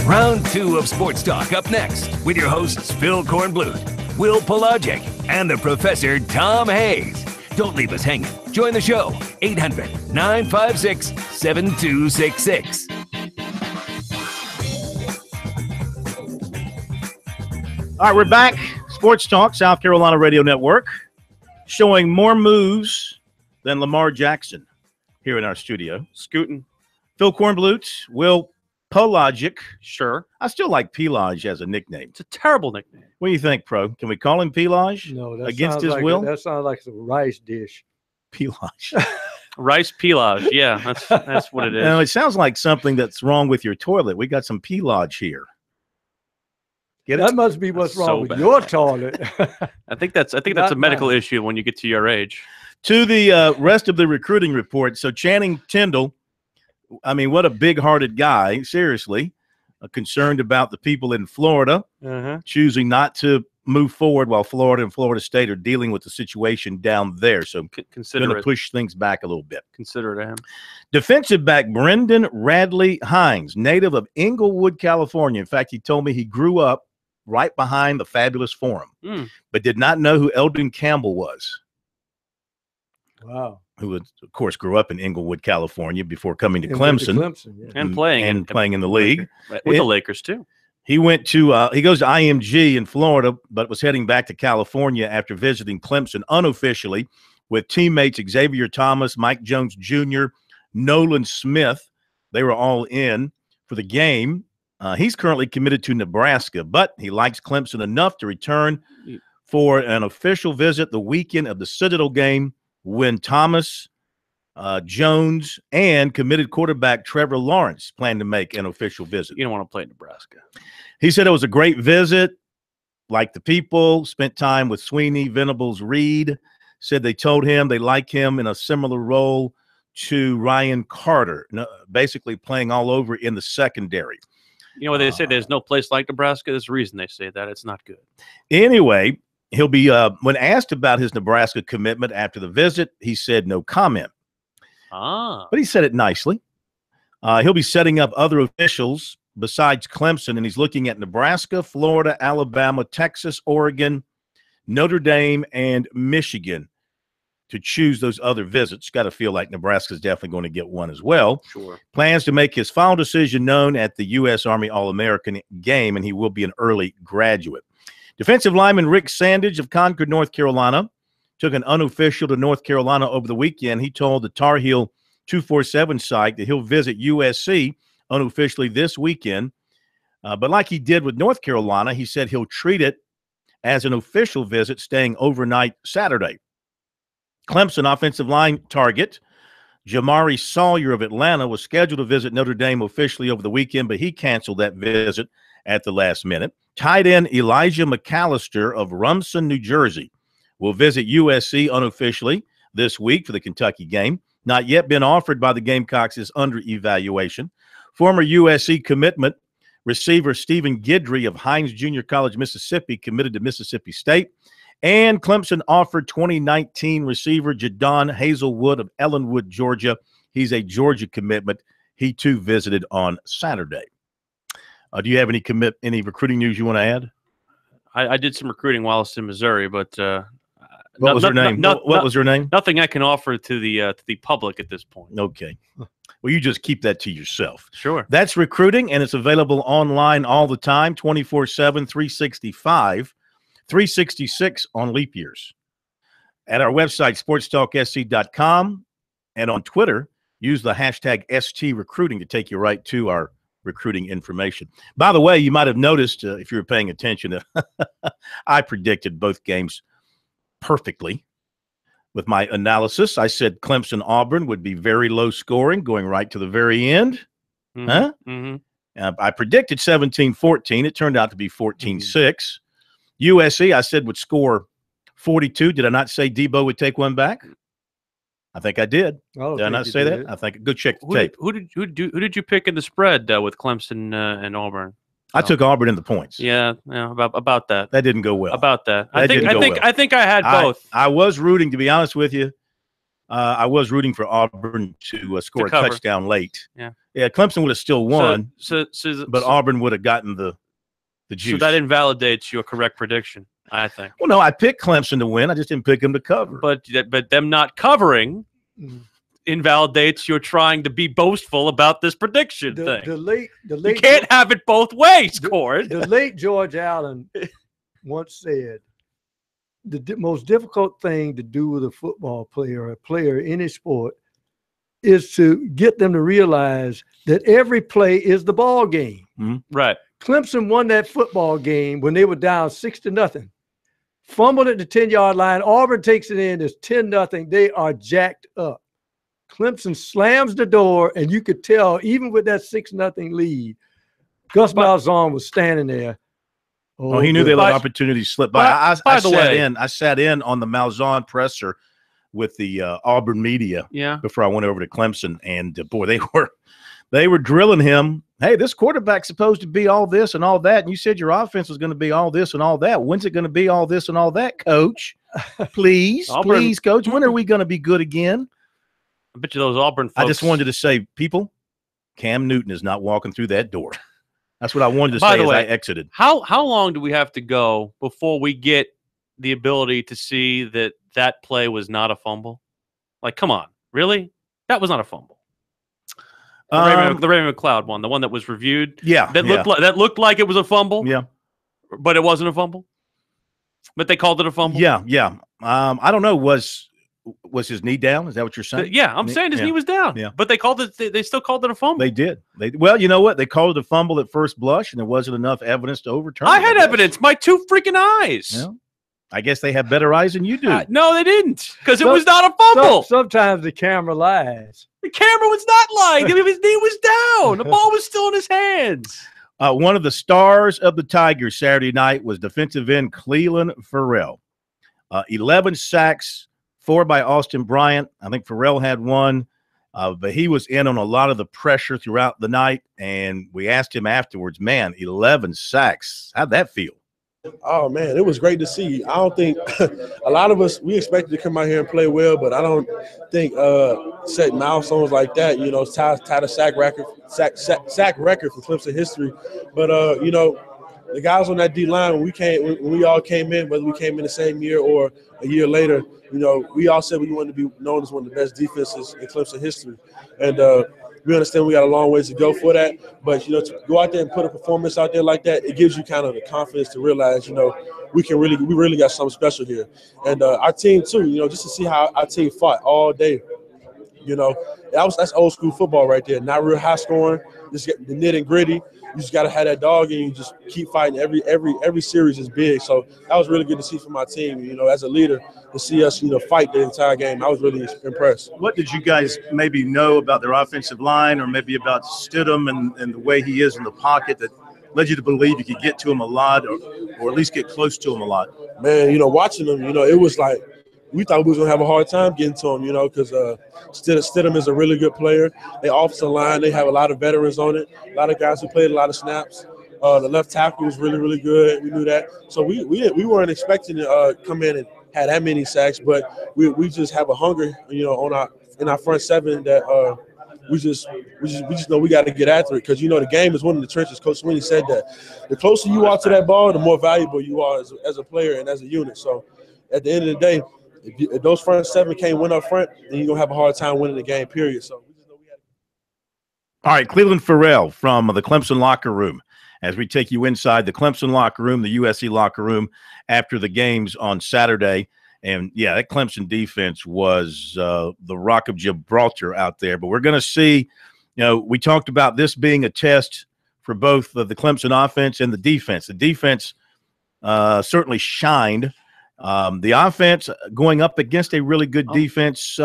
Round 2 of Sports Talk up next with your hosts Phil Kornbluth, Will Pelagic, and the Professor Tom Hayes. Don't leave us hanging. Join the show, 800-956-7266. All right, we're back. Sports Talk, South Carolina Radio Network, showing more moves than Lamar Jackson here in our studio. Scooting. Phil Kornbluth, Will Pelagic. Sure. I still like Pelage as a nickname. It's a terrible nickname. What do you think, Pro? Can we call him Pelage? No, that against sounds his like will? That sounds like a rice dish. Pelage. Rice pelage. Yeah, that's what it is. No, it sounds like something that's wrong with your toilet. We got some Pelage here. Get That it? must be what's That's wrong so with bad. your toilet. I think that's a Not medical mine. issue when you get to your age. To the rest of the recruiting report. So Channing Tindall, I mean, what a big-hearted guy. Seriously, concerned about the people in Florida choosing not to move forward while Florida and Florida State are dealing with the situation down there. So Consider going to it. push things back a little bit. Consider it him. Defensive back Brendan Radley Hines, native of Inglewood, California. In fact, he told me he grew up right behind the Fabulous Forum, but did not know who Eldon Campbell was. Wow. Who, of course, grew up in Inglewood, California before coming to And went to Clemson. Clemson, yeah. And playing in the league. With the Lakers, too. He went to he goes to IMG in Florida, but was heading back to California after visiting Clemson unofficially with teammates Xavier Thomas, Mike Jones Jr., Nolan Smith. They were all in for the game. He's currently committed to Nebraska, but he likes Clemson enough to return for an official visit the weekend of the Citadel game when Thomas, Jones, and committed quarterback Trevor Lawrence plan to make an official visit. You don't want to play in Nebraska. He said it was a great visit, liked the people, spent time with Sweeney, Venables, Reed, said they told him they like him in a similar role to Ryan Carter, basically playing all over in the secondary. You know what they say? There's no place like Nebraska. There's a reason they say that. It's not good. Anyway, he'll be when asked about his Nebraska commitment after the visit, he said no comment. But he said it nicely. He'll be setting up other officials besides Clemson, and he's looking at Nebraska, Florida, Alabama, Texas, Oregon, Notre Dame, and Michigan to choose those other visits. Got to feel like Nebraska's definitely going to get one as well. Sure. Plans to make his final decision known at the U.S. Army All-American game, and he will be an early graduate. Defensive lineman Rick Sandage of Concord, North Carolina, took an unofficial to North Carolina over the weekend. He told the Tar Heel 247 site that he'll visit USC unofficially this weekend. But like he did with North Carolina, he said he'll treat it as an official visit, staying overnight Saturday. Clemson offensive line target Jamari Sawyer of Atlanta was scheduled to visit Notre Dame officially over the weekend, but he canceled that visit at the last minute. Tight end Elijah McAllister of Rumson, New Jersey, will visit USC unofficially this week for the Kentucky game. Not yet been offered by the Gamecocks, is under evaluation. Former USC commitment receiver Stephen Guidry of Hines Junior College, Mississippi, committed to Mississippi State. And Clemson offered 2019 receiver Jadon Hazelwood of Ellenwood, Georgia. He's a Georgia commitment. He, too, visited on Saturday. Do you have any recruiting news you want to add? I did some recruiting while I was in Missouri, but what was her name? What was her name? Nothing I can offer to the public at this point. Okay. Well, you just keep that to yourself. Sure. That's recruiting, and it's available online all the time, 24/7, 365, 366 on leap years. At our website, SportsTalkSC.com, and on Twitter, use the hashtag STRecruiting to take you right to our recruiting information. By the way, you might have noticed, if you were paying attention, I predicted both games perfectly. With my analysis, I said Clemson-Auburn would be very low scoring, going right to the very end. I predicted 17-14. It turned out to be 14-6. USC, I said, would score 42. Did I not say Debo would take one back? I think I did. Did I not say that? I think. Go check the tape. Who did you pick in the spread with Clemson and Auburn? I took Auburn in the points. Yeah, about that. That didn't go well. About that. I think I had both. I was rooting, to be honest with you. I was rooting for Auburn to score a touchdown late. Yeah. Yeah, Clemson would have still won, but so Auburn would have gotten the juice. So that invalidates your correct prediction, I think. Well, no, I picked Clemson to win. I just didn't pick them to cover. But them not covering invalidates your trying to be boastful about this prediction thing. The late you can't have it both ways, Cord. The late George Allen once said, the most difficult thing to do with a football player or a player in any sport is to get them to realize that every play is the ball game. Right. Clemson won that football game when they were down 6-0. Fumbled at the 10-yard line. Auburn takes it in. It's 10-0. They are jacked up. Clemson slams the door, and you could tell, even with that 6-0 lead, Gus Malzahn was standing there. Oh, he knew they let opportunities slip by. I sat in on the Malzahn presser with the Auburn media before I went over to Clemson, and boy, they were drilling him. Hey, this quarterback's supposed to be all this and all that, and you said your offense was going to be all this and all that. When's it going to be all this and all that, Coach? Please, please, Coach. When are we going to be good again? I bet you those Auburn folks. I just wanted to say, people, Cam Newton is not walking through that door. That's what I wanted to say as I exited. How long do we have to go before we get the ability to see that play was not a fumble? Like, come on, really? That was not a fumble. The Raven McLeod one, the one that was reviewed. Yeah, that looked like it was a fumble. Yeah, but it wasn't a fumble. But they called it a fumble. Yeah. I don't know. Was his knee down? Is that what you're saying? Yeah, I'm saying his knee was down. Yeah, but they called it. They still called it a fumble. They did. Well, you know what? They called it a fumble at first blush, and there wasn't enough evidence to overturn. I had evidence. My two freaking eyes. Yeah. I guess they have better eyes than you do. No, they didn't, because it was not a fumble. Sometimes the camera lies. The camera was not lying. I mean, his knee was down. The ball was still in his hands. One of the stars of the Tigers Saturday night was defensive end Clelin Ferrell. 11 sacks, 4 by Austin Bryant. I think Ferrell had 1, but he was in on a lot of the pressure throughout the night, and we asked him afterwards, man, 11 sacks. How'd that feel? Oh, man, it was great to see. I don't think a lot of us, we expected to come out here and play well, but I don't think set milestones like that, tie the sack record for Clemson history. But, the guys on that D-line, when we all came in, whether we came in the same year or a year later, we all said we wanted to be known as one of the best defenses in Clemson history. And we understand we got a long ways to go for that. But, to go out there and put a performance out there like that, it gives you kind of the confidence to realize, we really got something special here. And our team, too, just to see how our team fought all day. That's old school football right there. Not real high scoring, just get the nit and gritty. You just got to have that dog and you just keep fighting. Every series is big. So that was really good to see from my team, as a leader, to see us, fight the entire game. I was really impressed. What did you guys maybe know about their offensive line or maybe about Stidham and the way he is in the pocket that led you to believe you could get to him a lot or at least get close to him a lot? Man, watching him, it was like we thought we was going to have a hard time getting to him, because Stidham is a really good player. Their offensive line, they have a lot of veterans on it, a lot of guys who played a lot of snaps. The left tackle was really, really good. We knew that. So we weren't expecting to come in and have that many sacks, but we just have a hunger, in our front seven that we just know we got to get after it because, the game is one of the trenches. Coach Sweeney said that. The closer you are to that ball, the more valuable you are as a player and as a unit. So at the end of the day, if those front seven can't win up front, then you're going to have a hard time winning the game, period. So we just know we got to. All right, Clelin Ferrell from the Clemson locker room. As we take you inside the Clemson locker room, the USC locker room after the games on Saturday. And, yeah, that Clemson defense was the Rock of Gibraltar out there. But we're going to see, we talked about this being a test for both the Clemson offense and the defense. The defense certainly shined. The offense going up against a really good defense,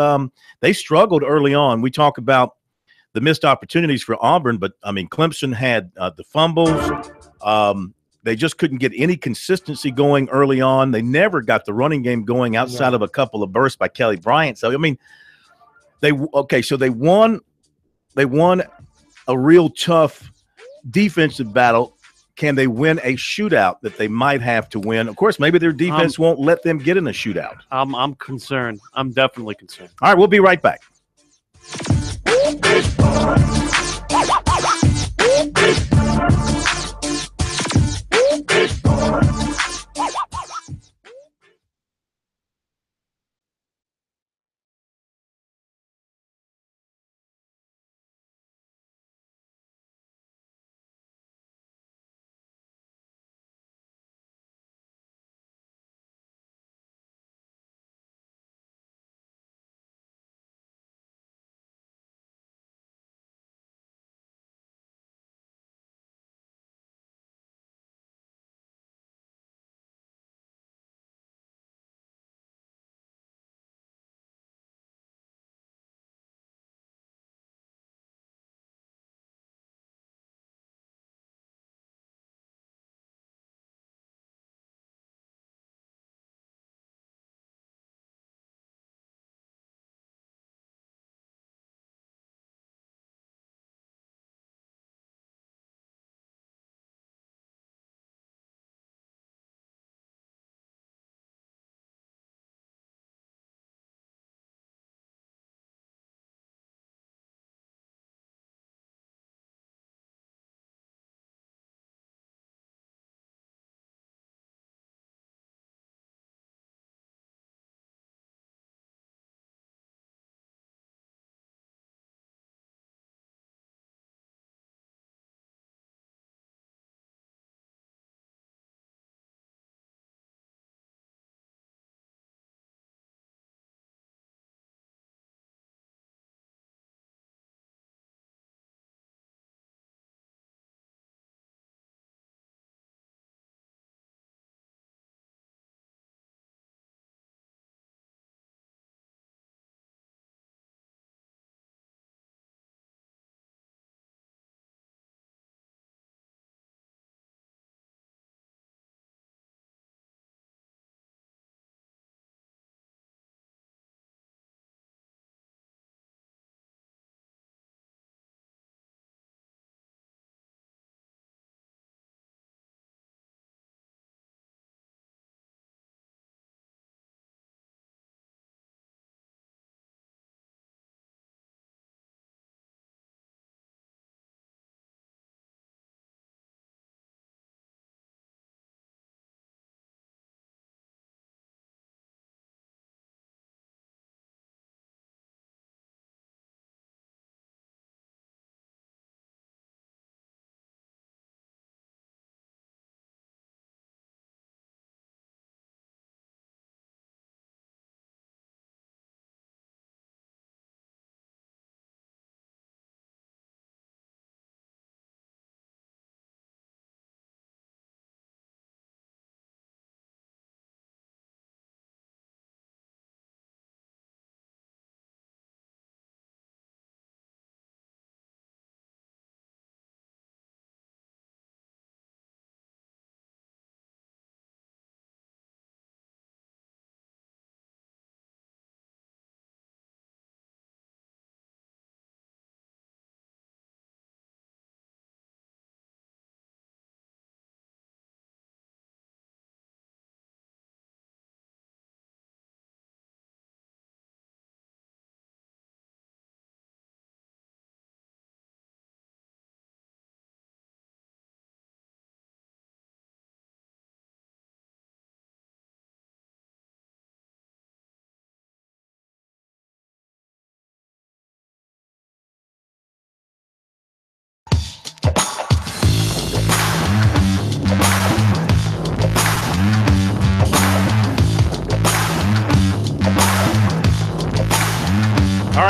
they struggled early on. We talk about the missed opportunities for Auburn, but, Clemson had the fumbles. They just couldn't get any consistency going early on. They never got the running game going outside of a couple of bursts by Kelly Bryant. So, they won a real tough defensive battle. Can they win a shootout that they might have to win? Of course, maybe their defense won't let them get in a shootout. I'm concerned. I'm definitely concerned. All right, we'll be right back.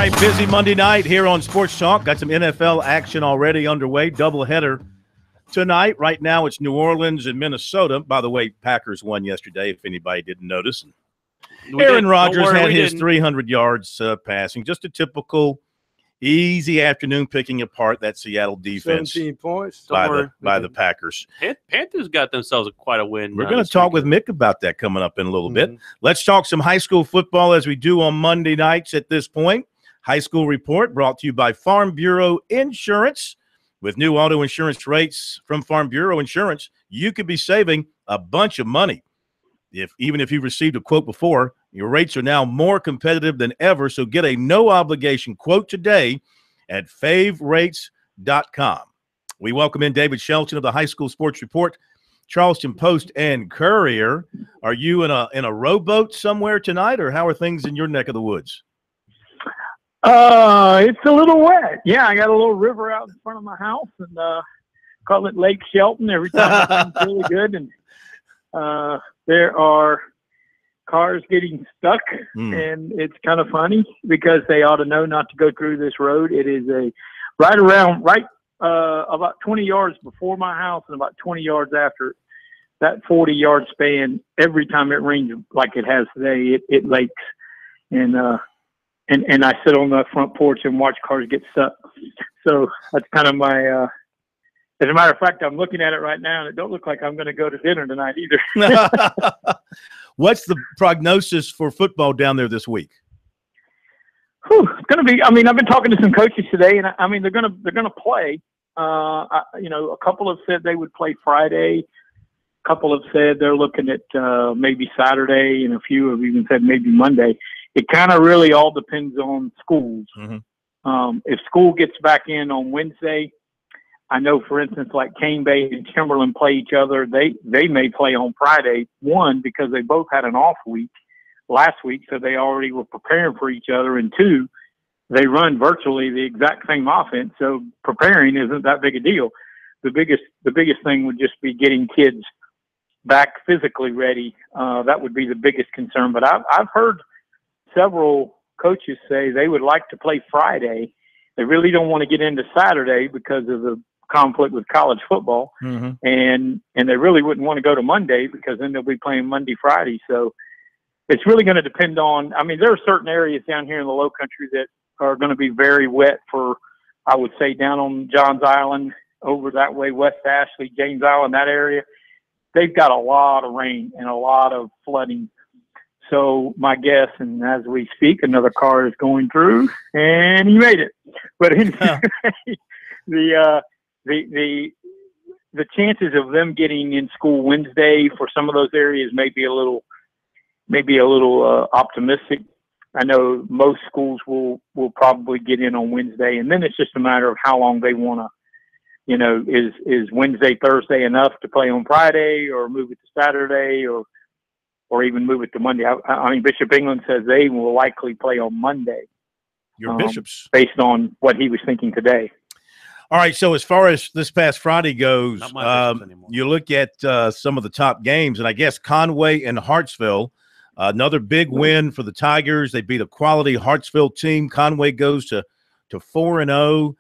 right, busy Monday night here on Sports Talk. Got some NFL action already underway. Doubleheader tonight. Right now it's New Orleans and Minnesota. By the way, Packers won yesterday, if anybody didn't notice. Aaron Rodgers had his 300 yards passing. Just a typical easy afternoon picking apart that Seattle defense. 17 points by the Packers. Panthers got themselves quite a win. We're going to talk with Mick about that coming up in a little bit. Let's talk some high school football as we do on Monday nights at this point. High School Report brought to you by Farm Bureau Insurance. With new auto insurance rates from Farm Bureau Insurance, you could be saving a bunch of money. Even if you received a quote before, your rates are now more competitive than ever. So get a no-obligation quote today at favrates.com. We welcome in David Shelton of the High School Sports Report, Charleston Post and Courier. Are you in a rowboat somewhere tonight, or how are things in your neck of the woods? It's a little wet. Yeah, I got a little river out in front of my house, and call it Lake Shelton. Every time it rains really good, and there are cars getting stuck, and it's kind of funny because they ought to know not to go through this road. It is about 20 yards before my house and about 20 yards after that 40-yard span. Every time it rains like it has today, it lakes, and I sit on the front porch and watch cars get stuck. So that's kind of my as a matter of fact, I'm looking at it right now, and it don't look like I'm going to go to dinner tonight either. What's the prognosis for football down there this week? It's going to be. I mean, I've been talking to some coaches today, and I mean they're going to play. A couple have said they would play Friday. A couple have said they're looking at maybe Saturday, and a few have even said maybe Monday. It kind of really all depends on schools. If school gets back in on Wednesday, I know, for instance, like Cane Bay and Timberland play each other. They may play on Friday, one, because they both had an off week last week, so they already were preparing for each other, and two, they run virtually the exact same offense, so preparing isn't that big a deal. The biggest thing would just be getting kids back physically ready. That would be the biggest concern. But I've heard several coaches say they would like to play Friday. They really don't want to get into Saturday because of the conflict with college football, and they really wouldn't want to go to Monday because then they'll be playing Monday, Friday. So it's really going to depend on. I mean, there are certain areas down here in the Low Country that are going to be very wet. For I would say down on Johns Island, over that way, West Ashley, James Island, that area, they've got a lot of rain and a lot of flooding. So my guess, and as we speak, another car is going through, and he made it. But anyway, the chances of them getting in school Wednesday for some of those areas may be a little optimistic. I know most schools will probably get in on Wednesday, and then it's just a matter of how long they want to. Is Wednesday, Thursday enough to play on Friday, or move it to Saturday, or even move it to Monday? I mean, Bishop England says they will likely play on Monday. Your Bishops, based on what he was thinking today. All right, so as far as this past Friday goes, you look at some of the top games, and I guess Conway and Hartsville, another big win for the Tigers. They beat a quality Hartsville team. Conway goes to 4-0.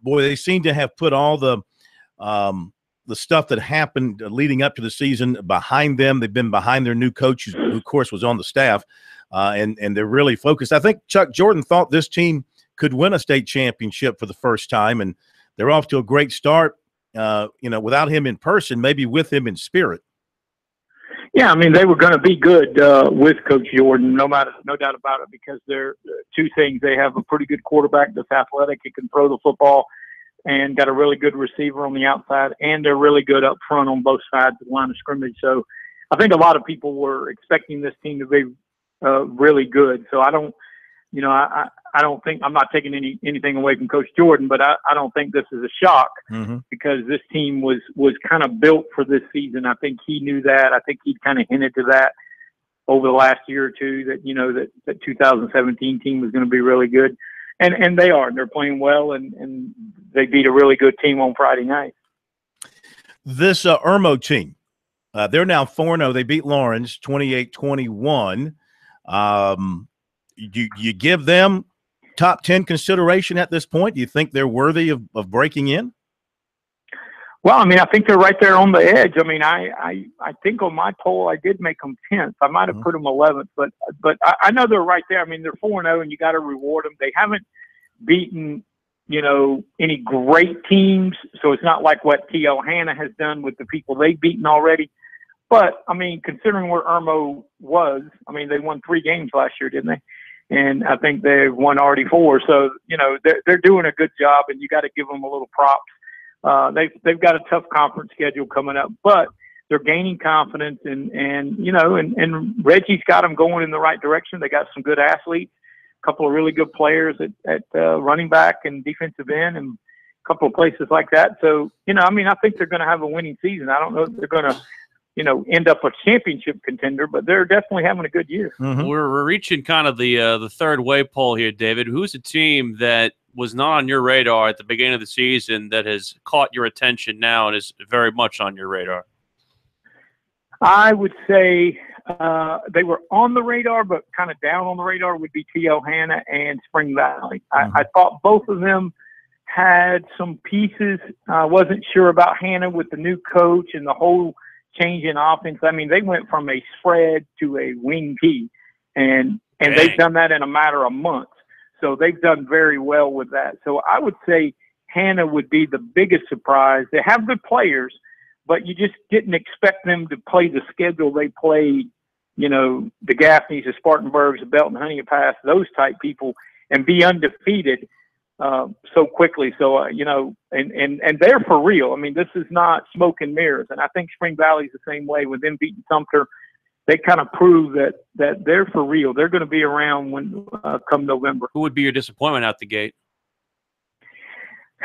Boy, they seem to have put all the stuff that happened leading up to the season behind them. They've been behind their new coach, who of course was on the staff, and they're really focused. I think Chuck Jordan thought this team could win a state championship for the first time, and they're off to a great start, without him in person, maybe with him in spirit. Yeah, I mean, they were going to be good with Coach Jordan, no doubt about it, because they're two things. They have a pretty good quarterback that's athletic, he can throw the football, and got a really good receiver on the outside, and they're really good up front on both sides of the line of scrimmage. So I think a lot of people were expecting this team to be really good. So I don't think, I'm not taking anything away from Coach Jordan, but I don't think this is a shock because this team was kind of built for this season. I think he knew that. I think he kind of hinted to that over the last year or two that, that 2017 team was going to be really good. And they are. They're playing well, and they beat a really good team on Friday night. This Irmo team, they're now 4-0. They beat Lawrence 28-21. You give them top 10 consideration at this point? Do you think they're worthy of breaking in? Well, I mean, I think they're right there on the edge. I mean, I think on my poll, I did make them 10th. I might have put them 11th, but I know they're right there. I mean, they're 4-0, and you got to reward them. They haven't beaten, any great teams, so it's not like what T.O. Hanna has done with the people they've beaten already. But, I mean, considering where Irmo was, I mean, they won 3 games last year, didn't they? And I think they've won already 4. So, they're doing a good job, and you got to give them a little props. They've got a tough conference schedule coming up, but they're gaining confidence, and Reggie's got them going in the right direction. They got some good athletes, a couple of really good players at running back and defensive end, and a couple of places like that. So, I think they're going to have a winning season. I don't know if they're going to, end up a championship contender, but they're definitely having a good year. Mm-hmm. We're reaching kind of the third way pole here, David. Who's a team that was not on your radar at the beginning of the season that has caught your attention now and is very much on your radar? I would say they were on the radar, but kind of down on the radar would be T.O. Hanna and Spring Valley. I thought both of them had some pieces. I wasn't sure about Hanna with the new coach and the whole change in offense. I mean, they went from a spread to a wing T, and they've done that in a matter of months. So they've done very well with that. So I would say Hanna would be the biggest surprise. They have good players, but you just didn't expect them to play the schedule they played, the Gaffneys, the Spartanburgs, the Belton Honeypass, those type people, and be undefeated so quickly. So, and they're for real. I mean, this is not smoke and mirrors. And I think Spring Valley's the same way with them beating Sumter. They kind of prove that they're for real. They're going to be around when come November. Who would be your disappointment out the gate?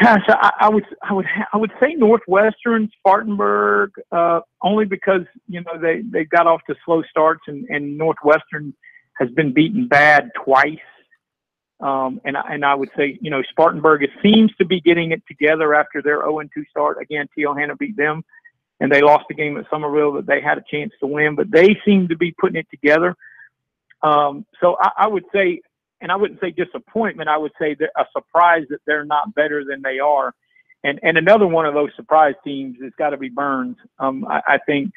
Gosh, I would say Northwestern, Spartanburg, only because they got off to slow starts, and Northwestern has been beaten bad twice. And I would say Spartanburg seems to be getting it together after their 0-2 start. Again, T.O. Hanna beat them, and they lost the game at Somerville that they had a chance to win, but they seem to be putting it together. So I would say, and I wouldn't say disappointment, I would say a surprise that they're not better than they are. And another one of those surprise teams has got to be Burns. I think,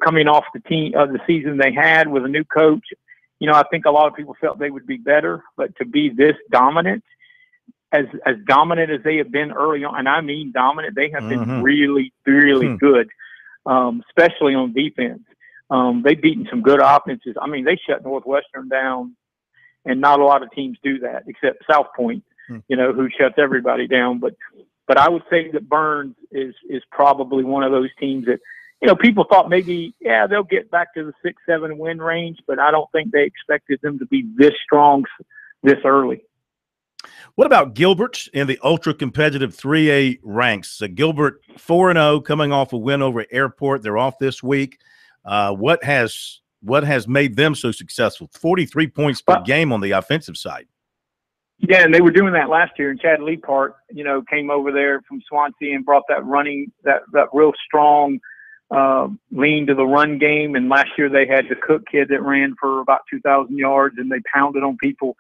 coming off the season they had with a new coach, I think a lot of people felt they would be better, but to be this dominant, as dominant as they have been early on, and I mean dominant, they have been really, really good, especially on defense. They've beaten some good offenses. I mean, they shut Northwestern down, and not a lot of teams do that except South Point, who shuts everybody down. But I would say that Burns is probably one of those teams that, people thought maybe, they'll get back to the 6-7 win range, but I don't think they expected them to be this strong this early. What about Gilbert in the ultra-competitive 3A ranks? Gilbert 4-0, coming off a win over Airport. They're off this week. What has made them so successful? 43 points per game on the offensive side. Yeah, and they were doing that last year. And Chad Leapart, came over there from Swansea and brought that that real strong lean to the run game. And last year they had the Cook kid that ran for about 2,000 yards, and they pounded on people.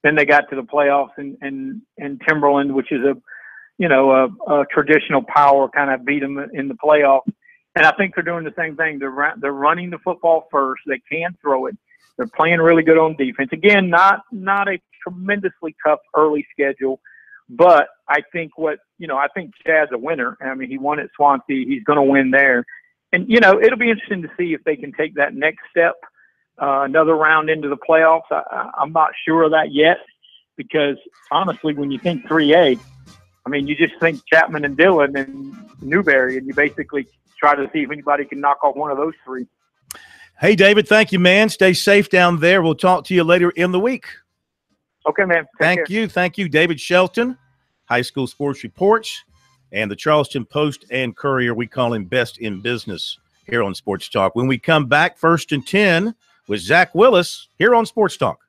Then they got to the playoffs, and Timberland, which is a traditional power, kind of beat them in the playoffs. And I think they're doing the same thing. They're running the football first. They can throw it. They're playing really good on defense. Again, not a tremendously tough early schedule, but I think I think Chad's a winner. I mean, he won at Swansea. He's going to win there. And, it'll be interesting to see if they can take that next step, another round into the playoffs. I'm not sure of that yet because, honestly, when you think 3A, I mean, you just think Chapman and Dillon and Newberry, and you basically try to see if anybody can knock off one of those three. Hey, David, thank you, man. Stay safe down there. We'll talk to you later in the week. Okay, man. Thank you. Thank you, David Shelton, High School Sports Reports, and the Charleston Post and Courier. We call him Best in Business here on Sports Talk. When we come back, 1st and 10 with Zach Willis here on Sports Talk.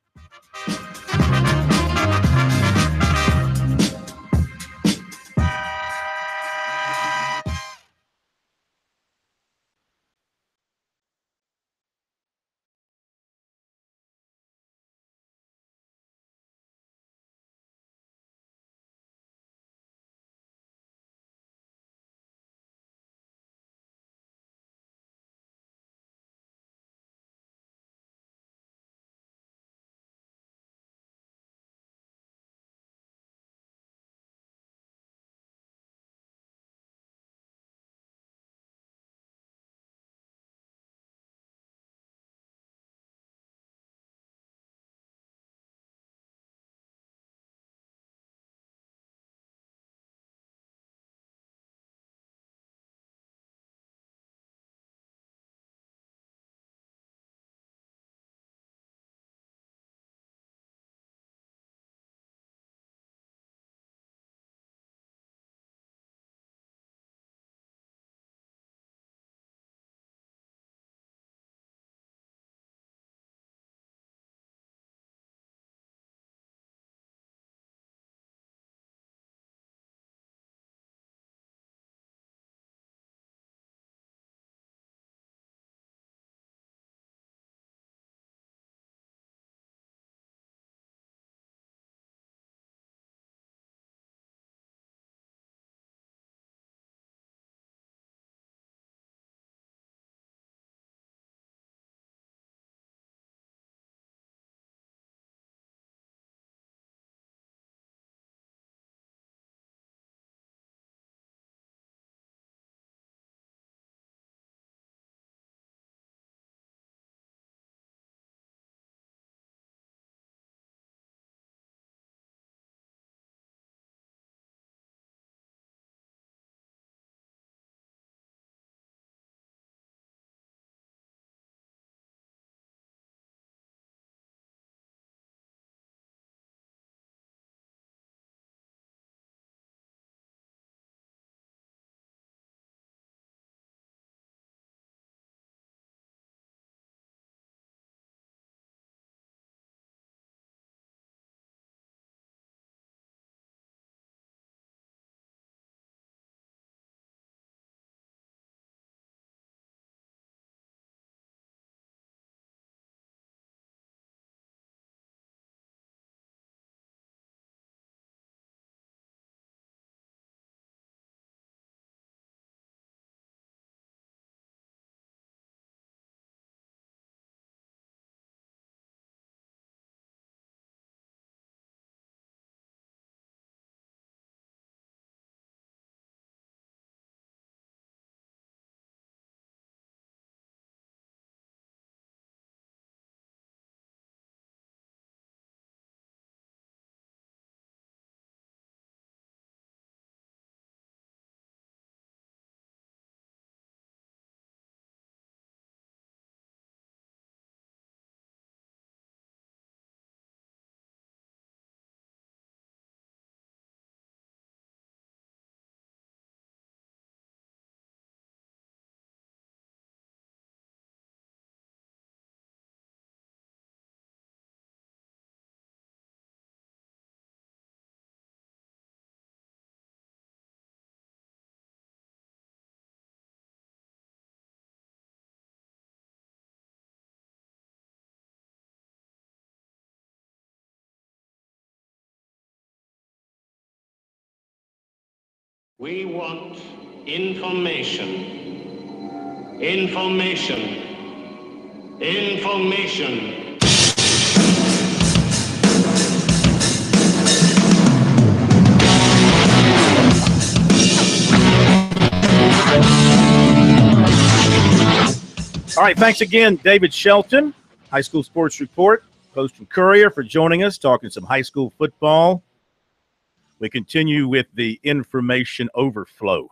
We want information. Information. Information. All right, thanks again, David Shelton, High School Sports Report, Post and Courier, for joining us, talking some high school football. We continue with the information overflow,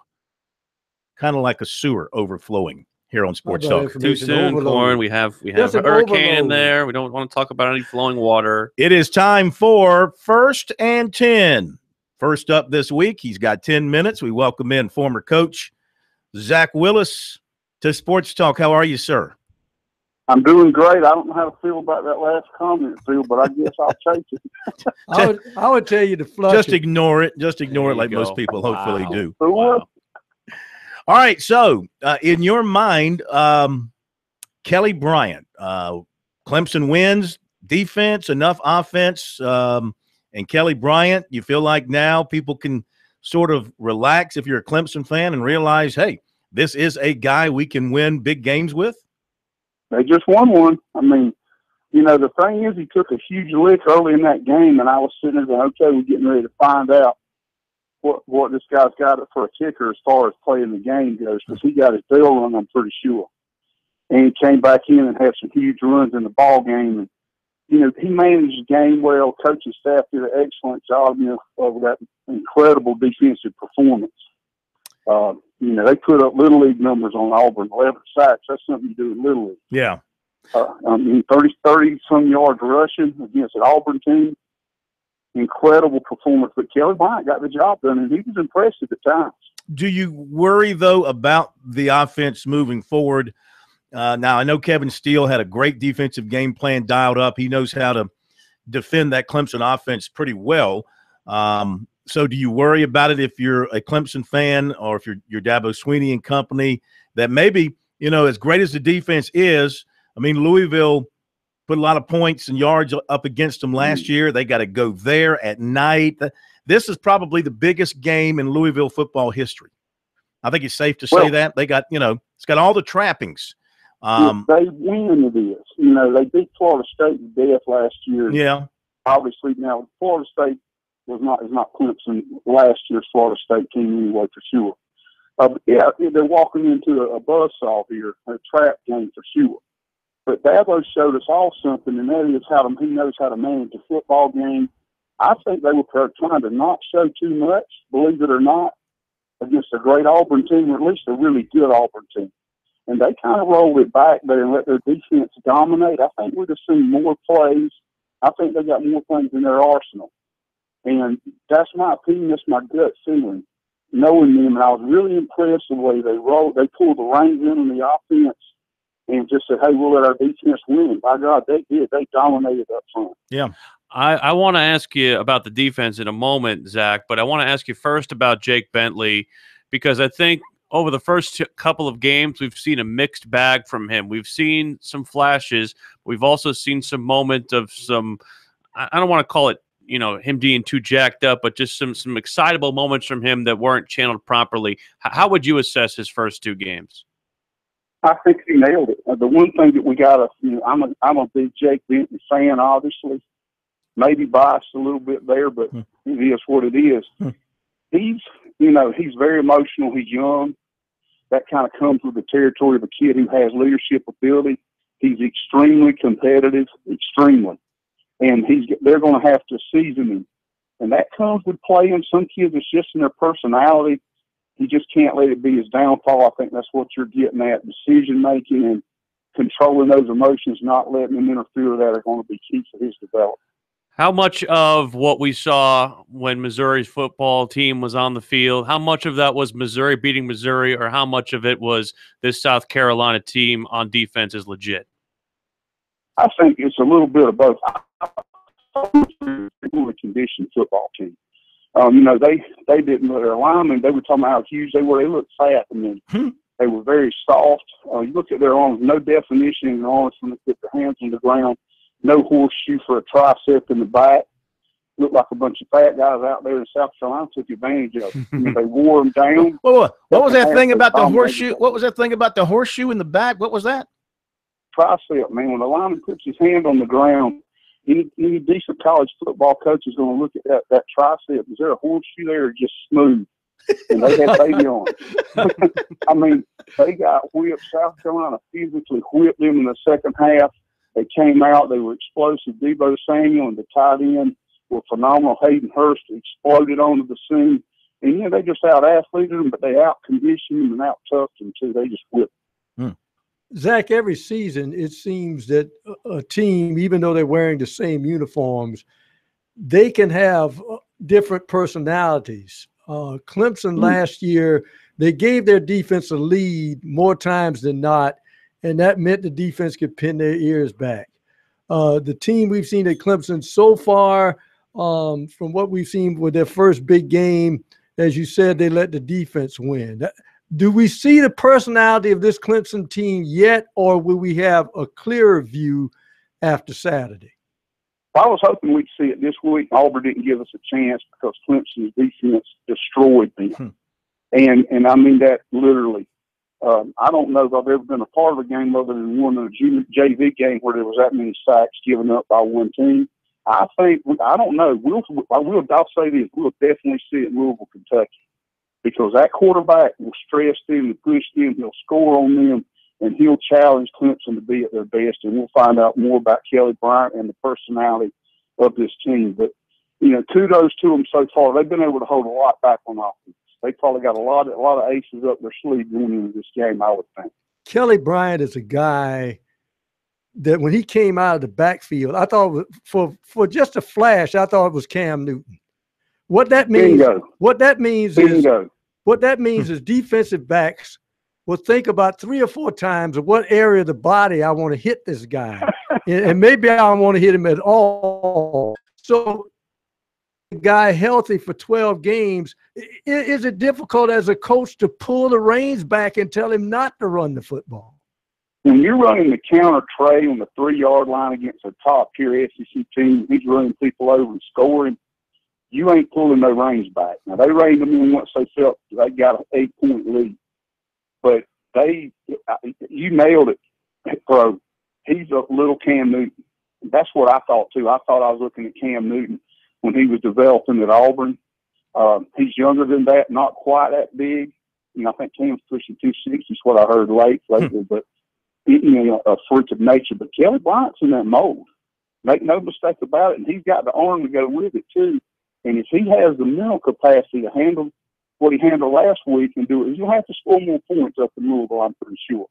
kind of like a sewer overflowing here on Sports Talk. Too soon, Corn. We have a hurricane in there. We don't want to talk about any flowing water. It is time for First and 10. First up this week, he's got 10 minutes. We welcome in former coach Zach Willis to Sports Talk. How are you, sir? I'm doing great. I don't know how to feel about that last comment, Phil, but I guess I'll take it. I would tell you to flush Just it. ignore it. Just ignore it like most people hopefully do. Wow. All right, so in your mind, Kelly Bryant, Clemson wins, defense, enough offense, and Kelly Bryant, you feel like now people can sort of relax if you're a Clemson fan and realize, hey, this is a guy we can win big games with? They just won one. I mean, you know, the thing is he took a huge lick early in that game, and I was sitting there going, okay, we're getting ready to find out what this guy's got for a kicker as far as playing the game goes, because he got his bell rung, I'm pretty sure. And he came back in and had some huge runs in the ball game. And, you know, he managed the game well. Coaching staff did an excellent job, you know, of that incredible defensive performance. You know, they put up Little League numbers on Auburn, 11 sacks. That's something you do in Little League. Yeah. I mean, 30-some yards rushing against an Auburn team. Incredible performance. But Kelly Bryant got the job done, and he was impressive at times. Do you worry, though, about the offense moving forward? Now, I know Kevin Steele had a great defensive game plan dialed up. He knows how to defend that Clemson offense pretty well. So do you worry about it if you're a Clemson fan or if you're Dabo Swinney and company, that maybe, you know, as great as the defense is, I mean, Louisville put a lot of points and yards up against them last year. They got to go there at night. This is probably the biggest game in Louisville football history. I think it's safe to say that. They got, you know, it's got all the trappings. They win this. You know, they beat Florida State to death last year. Yeah. Obviously, now, Florida State is not Clemson last year's Florida State team anyway, for sure. But yeah, they're walking into a buzzsaw here, a trap game for sure. But Dabo showed us all something, and that is he knows how to manage a football game. I think they were trying to not show too much, believe it or not, against a great Auburn team, or at least a really good Auburn team. And they kind of rolled it back there and let their defense dominate. I think we're just seeing more plays. I think they got more things in their arsenal. And that's my opinion. That's my gut feeling, knowing them. And I was really impressed the way they pulled the reins in on the offense and just said, hey, we'll let our defense win. By God, they did. They dominated up front. Yeah. I want to ask you about the defense in a moment, Zach, but I want to ask you first about Jake Bentley, because I think over the first couple of games, we've seen a mixed bag from him. We've seen some flashes. We've also seen some moment of some, I don't want to call it, you know, him being too jacked up, but just some excitable moments from him that weren't channeled properly. How would you assess his first two games? I think he nailed it. The one thing that we got to, you know, I'm a big Jake Bentley fan, obviously. Maybe biased a little bit there, but it is what it is. He's very emotional. He's young. That kind of comes with the territory of a kid who has leadership ability. He's extremely competitive, extremely. And they're going to have to season him. And that comes with playing. Some kids, it's just in their personality. You just can't let it be his downfall. I think that's what you're getting at. Decision-making and controlling those emotions, not letting them interfere with that are going to be key for his development. How much of what we saw when Missouri's football team was on the field, how much of that was Missouri beating Missouri, or how much of it was this South Carolina team on defense is legit? I think it's a little bit of both. A conditioned football team. You know, they didn't, their linemen, they were talking about how huge they were. They looked fat, and then they were very soft. You look at their arms, no definition in their arms when they put their hands on the ground. No horseshoe for a tricep in the back. looked like a bunch of fat guys out there in South Carolina took advantage of it. They wore them down. What was that thing about the horseshoe? What was that thing about the horseshoe in the back? What was that? Tricep, man. When the lineman puts his hand on the ground, any decent college football coach is going to look at that tricep. Is there a horseshoe there or just smooth? And they had baby on. I mean, they got whipped. South Carolina physically whipped them in the second half. They came out. They were explosive. Debo Samuel and the tight end were phenomenal. Hayden Hurst exploded onto the scene. And, they just out-athleted them, but they out-conditioned them and out-toughed them, too. They just whipped them. Zach, every season it seems that a team, even though they're wearing the same uniforms, they can have different personalities. Clemson last year, they gave their defense a lead more times than not, and that meant the defense could pin their ears back. The team we've seen at Clemson so far, from what we've seen with their first big game, as you said, they let the defense win. Do we see the personality of this Clemson team yet, or will we have a clearer view after Saturday? I was hoping we'd see it this week. Auburn didn't give us a chance because Clemson's defense destroyed them. And I mean that literally. I don't know if I've ever been a part of a game other than one in a junior JV game where there was that many sacks given up by one team. I don't know. I'll say this. We'll definitely see it in Louisville, Kentucky, because that quarterback will stress them and push them. He'll score on them, and he'll challenge Clemson to be at their best. And we'll find out more about Kelly Bryant and the personality of this team. But, kudos to them so far. They've been able to hold a lot back on offense. They probably got a lot of aces up their sleeve going into this game, I would think. Kelly Bryant is a guy that when he came out of the backfield, I thought for just a flash, I thought it was Cam Newton. What that means, is defensive backs will think about 3 or 4 times of what area of the body I want to hit this guy, and maybe I don't want to hit him at all. So, the guy healthy for 12 games, is it difficult as a coach to pull the reins back and tell him not to run the football? When you're running the counter Trey on the 3-yard line against a top-tier SEC team, he's running people over and scoring, you ain't pulling no reins back. Now, they reined them in once they felt they got an 8-point lead. But you nailed it, bro. He's a little Cam Newton. That's what I thought, too. I thought I was looking at Cam Newton when he was developing at Auburn. He's younger than that, not quite that big. I think Cam's pushing 260 is what I heard lately, but a freak of nature. But Kelly Bryant's in that mold. Make no mistake about it, and he's got the arm to go with it too. And if he has the mental capacity to handle what he handled last week and do it, he'll have to score more points up in Louisville, I'm pretty sure.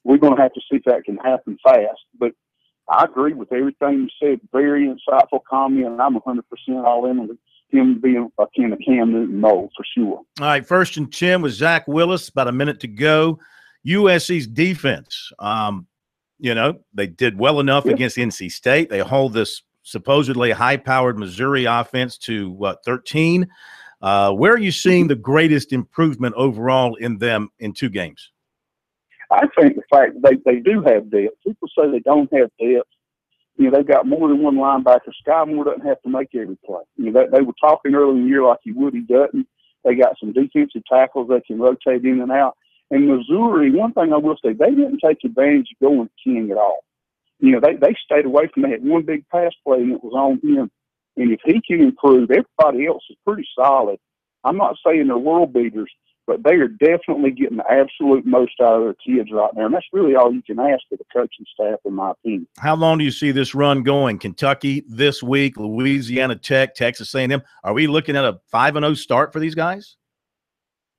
We're going to have to see if that can happen fast. But I agree with everything you said. Very insightful comment, and I'm 100% all in on him being akin to Cam Newton mold for sure. All right, 1st and 10 with Zach Willis, about a minute to go. USC's defense, they did well enough against NC State. They hold this supposedly high-powered Missouri offense to 13. Where are you seeing the greatest improvement overall in them in 2 games? I think the fact they do have depth. People say they don't have depth. They've got more than one linebacker. Sky Moore doesn't have to make every play. They were talking early in the year like he would, he doesn't. They got some defensive tackles that can rotate in and out. And Missouri, one thing I will say, they didn't take advantage of going to King at all. They stayed away from that. They had one big pass play, and it was on him. And if he can improve, everybody else is pretty solid. I'm not saying they're world beaters, but they are definitely getting the absolute most out of their kids right now. And that's really all you can ask of the coaching staff, in my opinion. How long do you see this run going? Kentucky this week, Louisiana Tech, Texas A&M. Are we looking at a 5-0 start for these guys?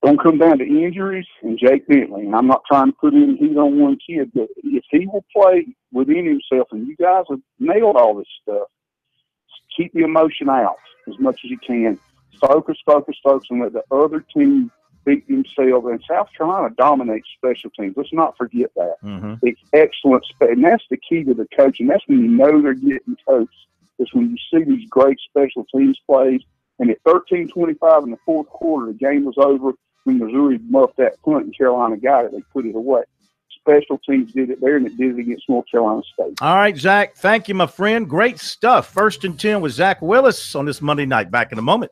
Going to come down to injuries and Jake Bentley. And I'm not trying to put any heat on one kid, but if he will play within himself, and you guys have nailed all this stuff, keep the emotion out as much as you can. Focus, and let the other team beat themselves. And South Carolina dominates special teams. Let's not forget that. Mm-hmm. It's excellent. And that's the key to the coaching. That's when you know they're getting coached. It's when you see these great special teams plays. And at 13-25 in the 4th quarter, the game was over. When Missouri muffed that punt and Carolina got it, they put it away. special teams did it there, and it did it against North Carolina State. All right, Zach. Thank you, my friend. Great stuff. 1st and 10 with Zach Willis on this Monday night. Back in a moment.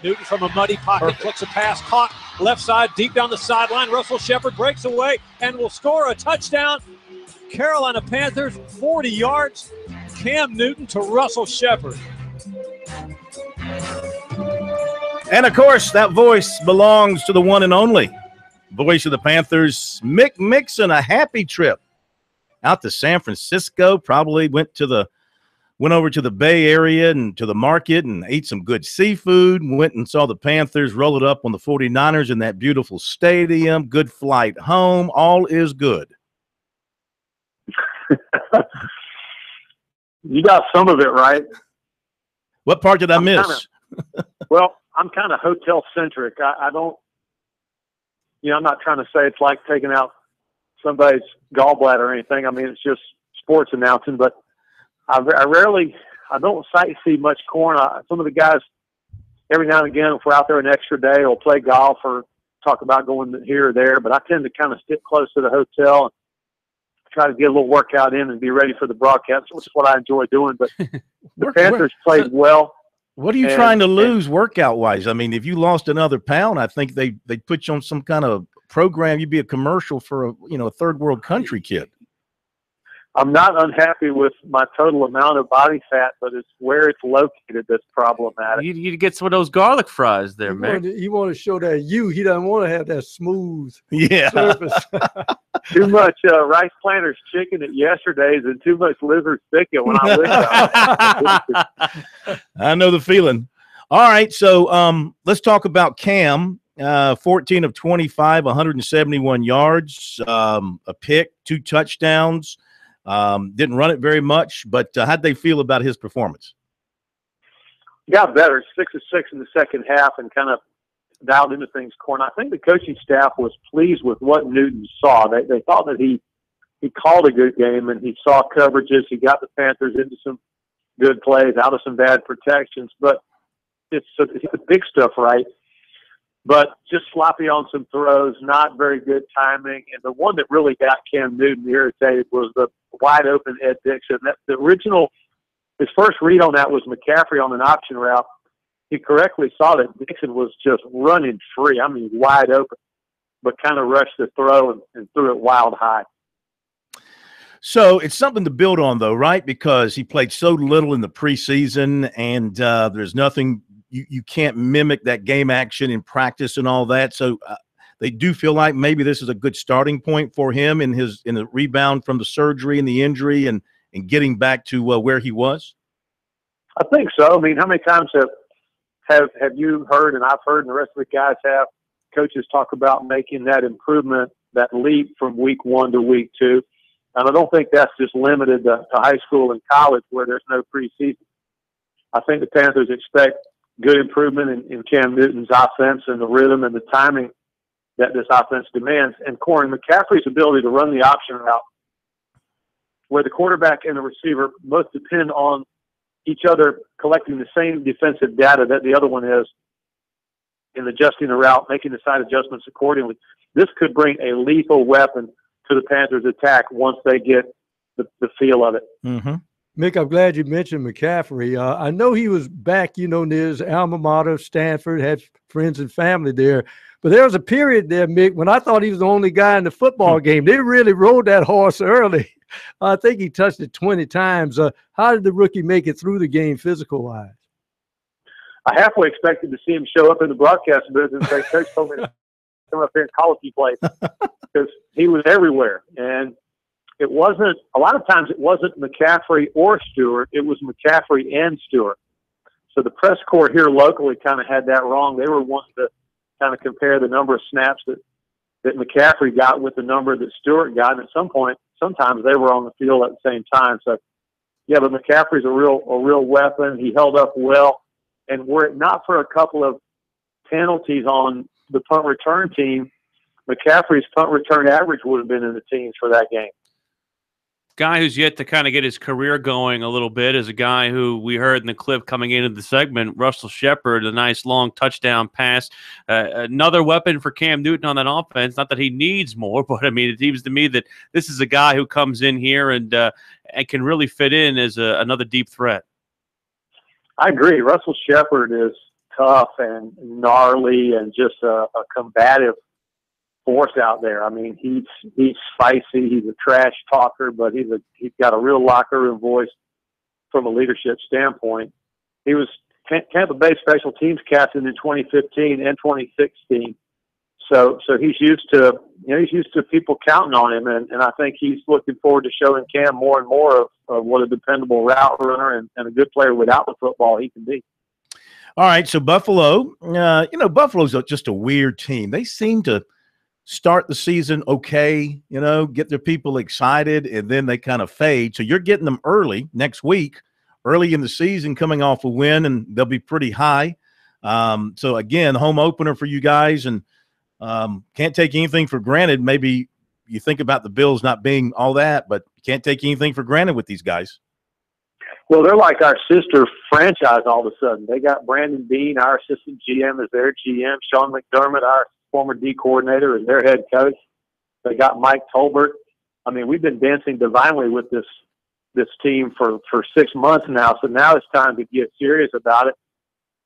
Newton from a muddy pocket flicks a pass, caught left side, deep down the sideline. Russell Shepard breaks away and will score a touchdown. Carolina Panthers, 40 yards. Cam Newton to Russell Shepard. And, of course, that voice belongs to the one and only voice of the Panthers, Mick Mixon. A happy trip out to San Francisco. Probably went to the Went over to the Bay Area and to the market and ate some good seafood. Went and saw the Panthers roll it up on the 49ers in that beautiful stadium. Good flight home. All is good. You got some of it right. What part did I miss? Well, I'm kind of hotel centric. I don't, I'm not trying to say it's like taking out somebody's gallbladder or anything. I mean, it's just sports announcing, but I don't see much corn. Some of the guys, every now and again, if we're out there an extra day, will play golf or talk about going here or there, but I tend to kind of stick close to the hotel and try to get a little workout in and be ready for the broadcast, which is what I enjoy doing. But the Panthers played well. What are you trying to lose workout-wise? I mean, if you lost another pound, I think they put you on some kind of program. You'd be a commercial for a third world country kid. I'm not unhappy with my total amount of body fat, but it's where it's located that's problematic. You get some of those garlic fries there, man. You want to show that he doesn't want to have that smooth surface. Too much rice planters chicken at yesterday's and too much liver thicket when I went. I know the feeling. All right, so let's talk about Cam. 14 of 25, 171 yards, a pick, 2 touchdowns. Didn't run it very much, but how'd they feel about his performance? Got better, 6 of 6 in the second half, and kind of dialed into things. Corn. I think the coaching staff was pleased with what Newton saw. They thought that he called a good game, and he saw coverages. He got the Panthers into some good plays, out of some bad protections. But it's the big stuff, right? But just sloppy on some throws, not very good timing. And the one that really got Cam Newton irritated was the wide open Ed Dixon. His first read on that was McCaffrey on an option route. He correctly saw that Dixon was just running free. I mean, wide open, but kind of rushed the throw and threw it wild high. So it's something to build on, though, right? Because he played so little in the preseason, and there's nothing you can't mimic that game action in practice and all that. So they do feel like maybe this is a good starting point for him in the rebound from the surgery and the injury and getting back to where he was. I think so. I mean, how many times have you heard, and I've heard, and the rest of the guys have, coaches talk about making that improvement, that leap from week 1 to week 2. And I don't think that's just limited to high school and college where there's no preseason. I think the Panthers expect good improvement in Cam Newton's offense and the rhythm and the timing that this offense demands. And Corey McCaffrey's ability to run the option route, where the quarterback and the receiver both depend on each other collecting the same defensive data that the other one is in adjusting the route, making the side adjustments accordingly. This could bring a lethal weapon to the Panthers' attack once they get the feel of it. Mm-hmm. Mick, I'm glad you mentioned McCaffrey. I know he was back, near his alma mater, Stanford, had friends and family there. But there was a period there, Mick, when I thought he was the only guy in the football game. They really rode that horse early. I think he touched it 20 times. How did the rookie make it through the game physical-wise? I halfway expected to see him show up in the broadcast booth and say, Coach told me to come up here and call if he played, because he was everywhere. And it wasn't – a lot of times it wasn't McCaffrey or Stewart. It was McCaffrey and Stewart. So the press corps here locally kind of had that wrong. They were wanting to kind of compare the number of snaps that McCaffrey got with the number that Stewart got. And at some point, sometimes they were on the field at the same time. So, yeah, but McCaffrey's a real weapon. He held up well. And were it not for a couple of penalties on the punt return team, McCaffrey's punt return average would have been in the teens for that game. Guy who's yet to kind of get his career going a little bit is a guy who we heard in the clip coming into the segment, Russell Shepard, a nice long touchdown pass. Another weapon for Cam Newton on that offense. Not that he needs more, but I mean, it seems to me that this is a guy who comes in here and can really fit in as another deep threat. I agree. Russell Shepard is tough and gnarly and just a combative force out there. I mean, he's spicy. He's a trash talker, but he's got a real locker room voice from a leadership standpoint. He was Tampa Bay special teams captain in 2015 and 2016. So he's used to, he's used to people counting on him, and I think he's looking forward to showing Cam more and more of what a dependable route runner and a good player without the football he can be. All right, so Buffalo, Buffalo's just a weird team. They seem to start the season okay, get their people excited, and then they kind of fade. So you're getting them early next week, early in the season, coming off a win, and they'll be pretty high. So, again, home opener for you guys, and can't take anything for granted. Maybe you think about the Bills not being all that, but you can't take anything for granted with these guys. Well, they're like our sister franchise all of a sudden. They got Brandon Bean, our assistant GM, as their GM. Sean McDermott, our former D coordinator, as their head coach. They got Mike Tolbert. I mean, we've been dancing divinely with this team for 6 months now. So now it's time to get serious about it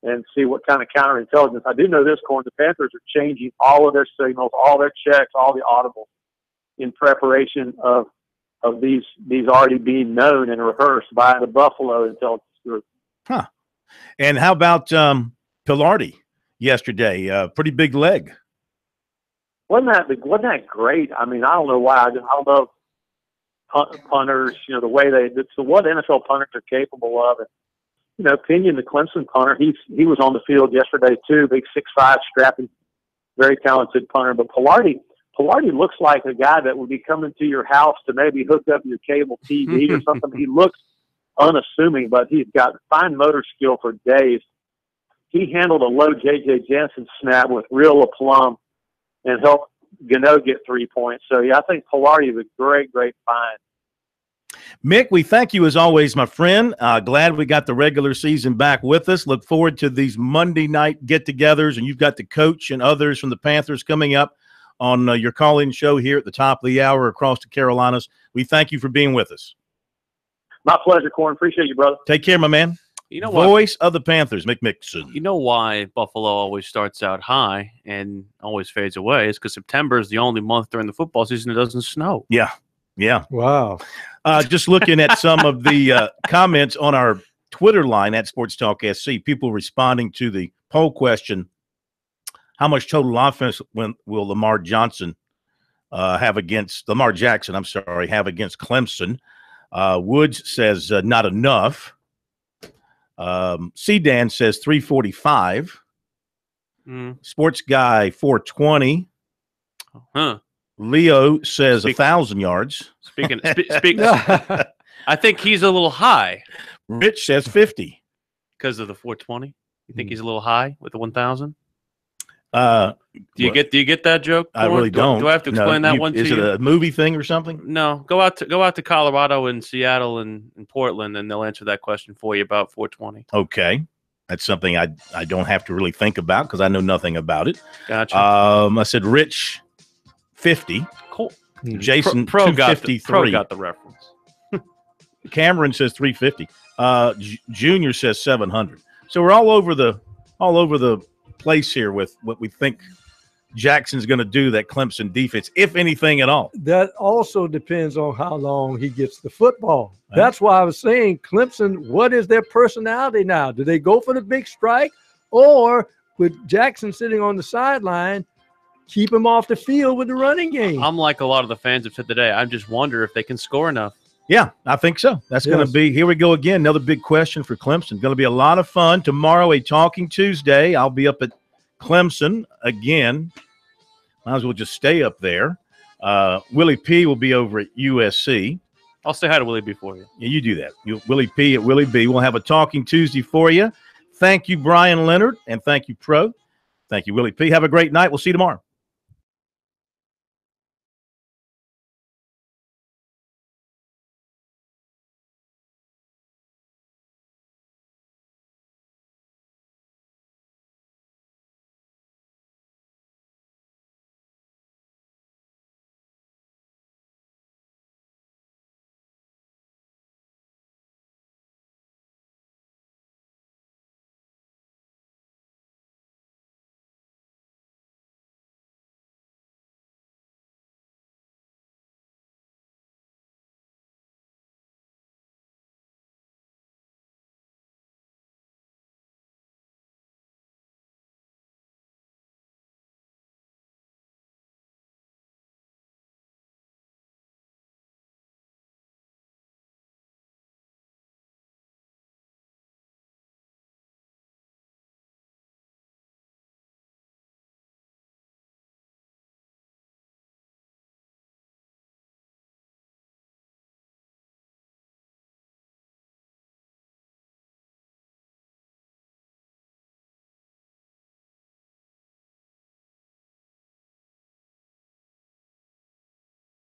and see what kind of counterintelligence. I do know this, Corn. The Panthers are changing all of their signals, all their checks, all the audibles in preparation of these already being known and rehearsed by the Buffalo intelligence group. Huh. And how about Pilardi yesterday? Pretty big leg. Wasn't that great? I mean, I don't know why. I love punters, the way it's what NFL punters are capable of. And, Pinion, the Clemson punter, he was on the field yesterday too. Big 6'5", strapping, very talented punter. But Pilardi looks like a guy that would be coming to your house to maybe hook up your cable TV or something. He looks unassuming, but he's got fine motor skill for days. He handled a low J.J. Jensen snap with real aplomb and helped Gano get 3 points. So, yeah, I think Pilardi is a great, great find. Mick, we thank you as always, my friend. Glad we got the regular season back with us. Look forward to these Monday night get-togethers, and you've got the coach and others from the Panthers coming up on your call-in show here at the top of the hour across the Carolinas. We thank you for being with us. My pleasure, Corn. Appreciate you, brother. Take care, my man. Voice of the Panthers, Mick Mixon. You know why Buffalo always starts out high and always fades away? It's because September is the only month during the football season that doesn't snow. Yeah. Wow. Just looking at some of the comments on our Twitter line at SportsTalkSC, people responding to the poll question, how much total offense will Lamar Jackson have against Clemson? Woods says not enough. C-Dan says 345. Sports Guy 420. Leo says 1,000 yards. Speaking, I think he's a little high. Rich says 50 because of the 420. You think he's a little high with the 1,000? Do you get that joke? I really don't. Do I have to explain that one to you? Is it a movie thing or something? No. Go out to Colorado and Seattle and Portland, and they'll answer that question for you about 420. Okay. That's something I don't have to really think about because I know nothing about it. Gotcha. I said Rich 50. Cool. Jason Pro 253. got the reference. Cameron says 350. Junior says 700. So we're all over the place here with what we think Jackson's going to do, that Clemson defense, if anything at all. That also depends on how long he gets the football. That's why I was saying Clemson, what is their personality now? Do they go for the big strike, or with Jackson sitting on the sideline, keep him off the field with the running game? I'm like a lot of the fans have said today. I just wonder if they can score enough. Yeah, I think so. That's going to be – here we go again, another big question for Clemson. Going to be a lot of fun. Tomorrow, a Talking Tuesday. I'll be up at Clemson again. Might as well just stay up there. Willie P. will be over at USC. I'll say hi to Willie B for you. Yeah, you do that. Willie P. at Willie B. We'll have a Talking Tuesday for you. Thank you, Brian Leonard, and thank you, Pro. Thank you, Willie P. Have a great night. We'll see you tomorrow.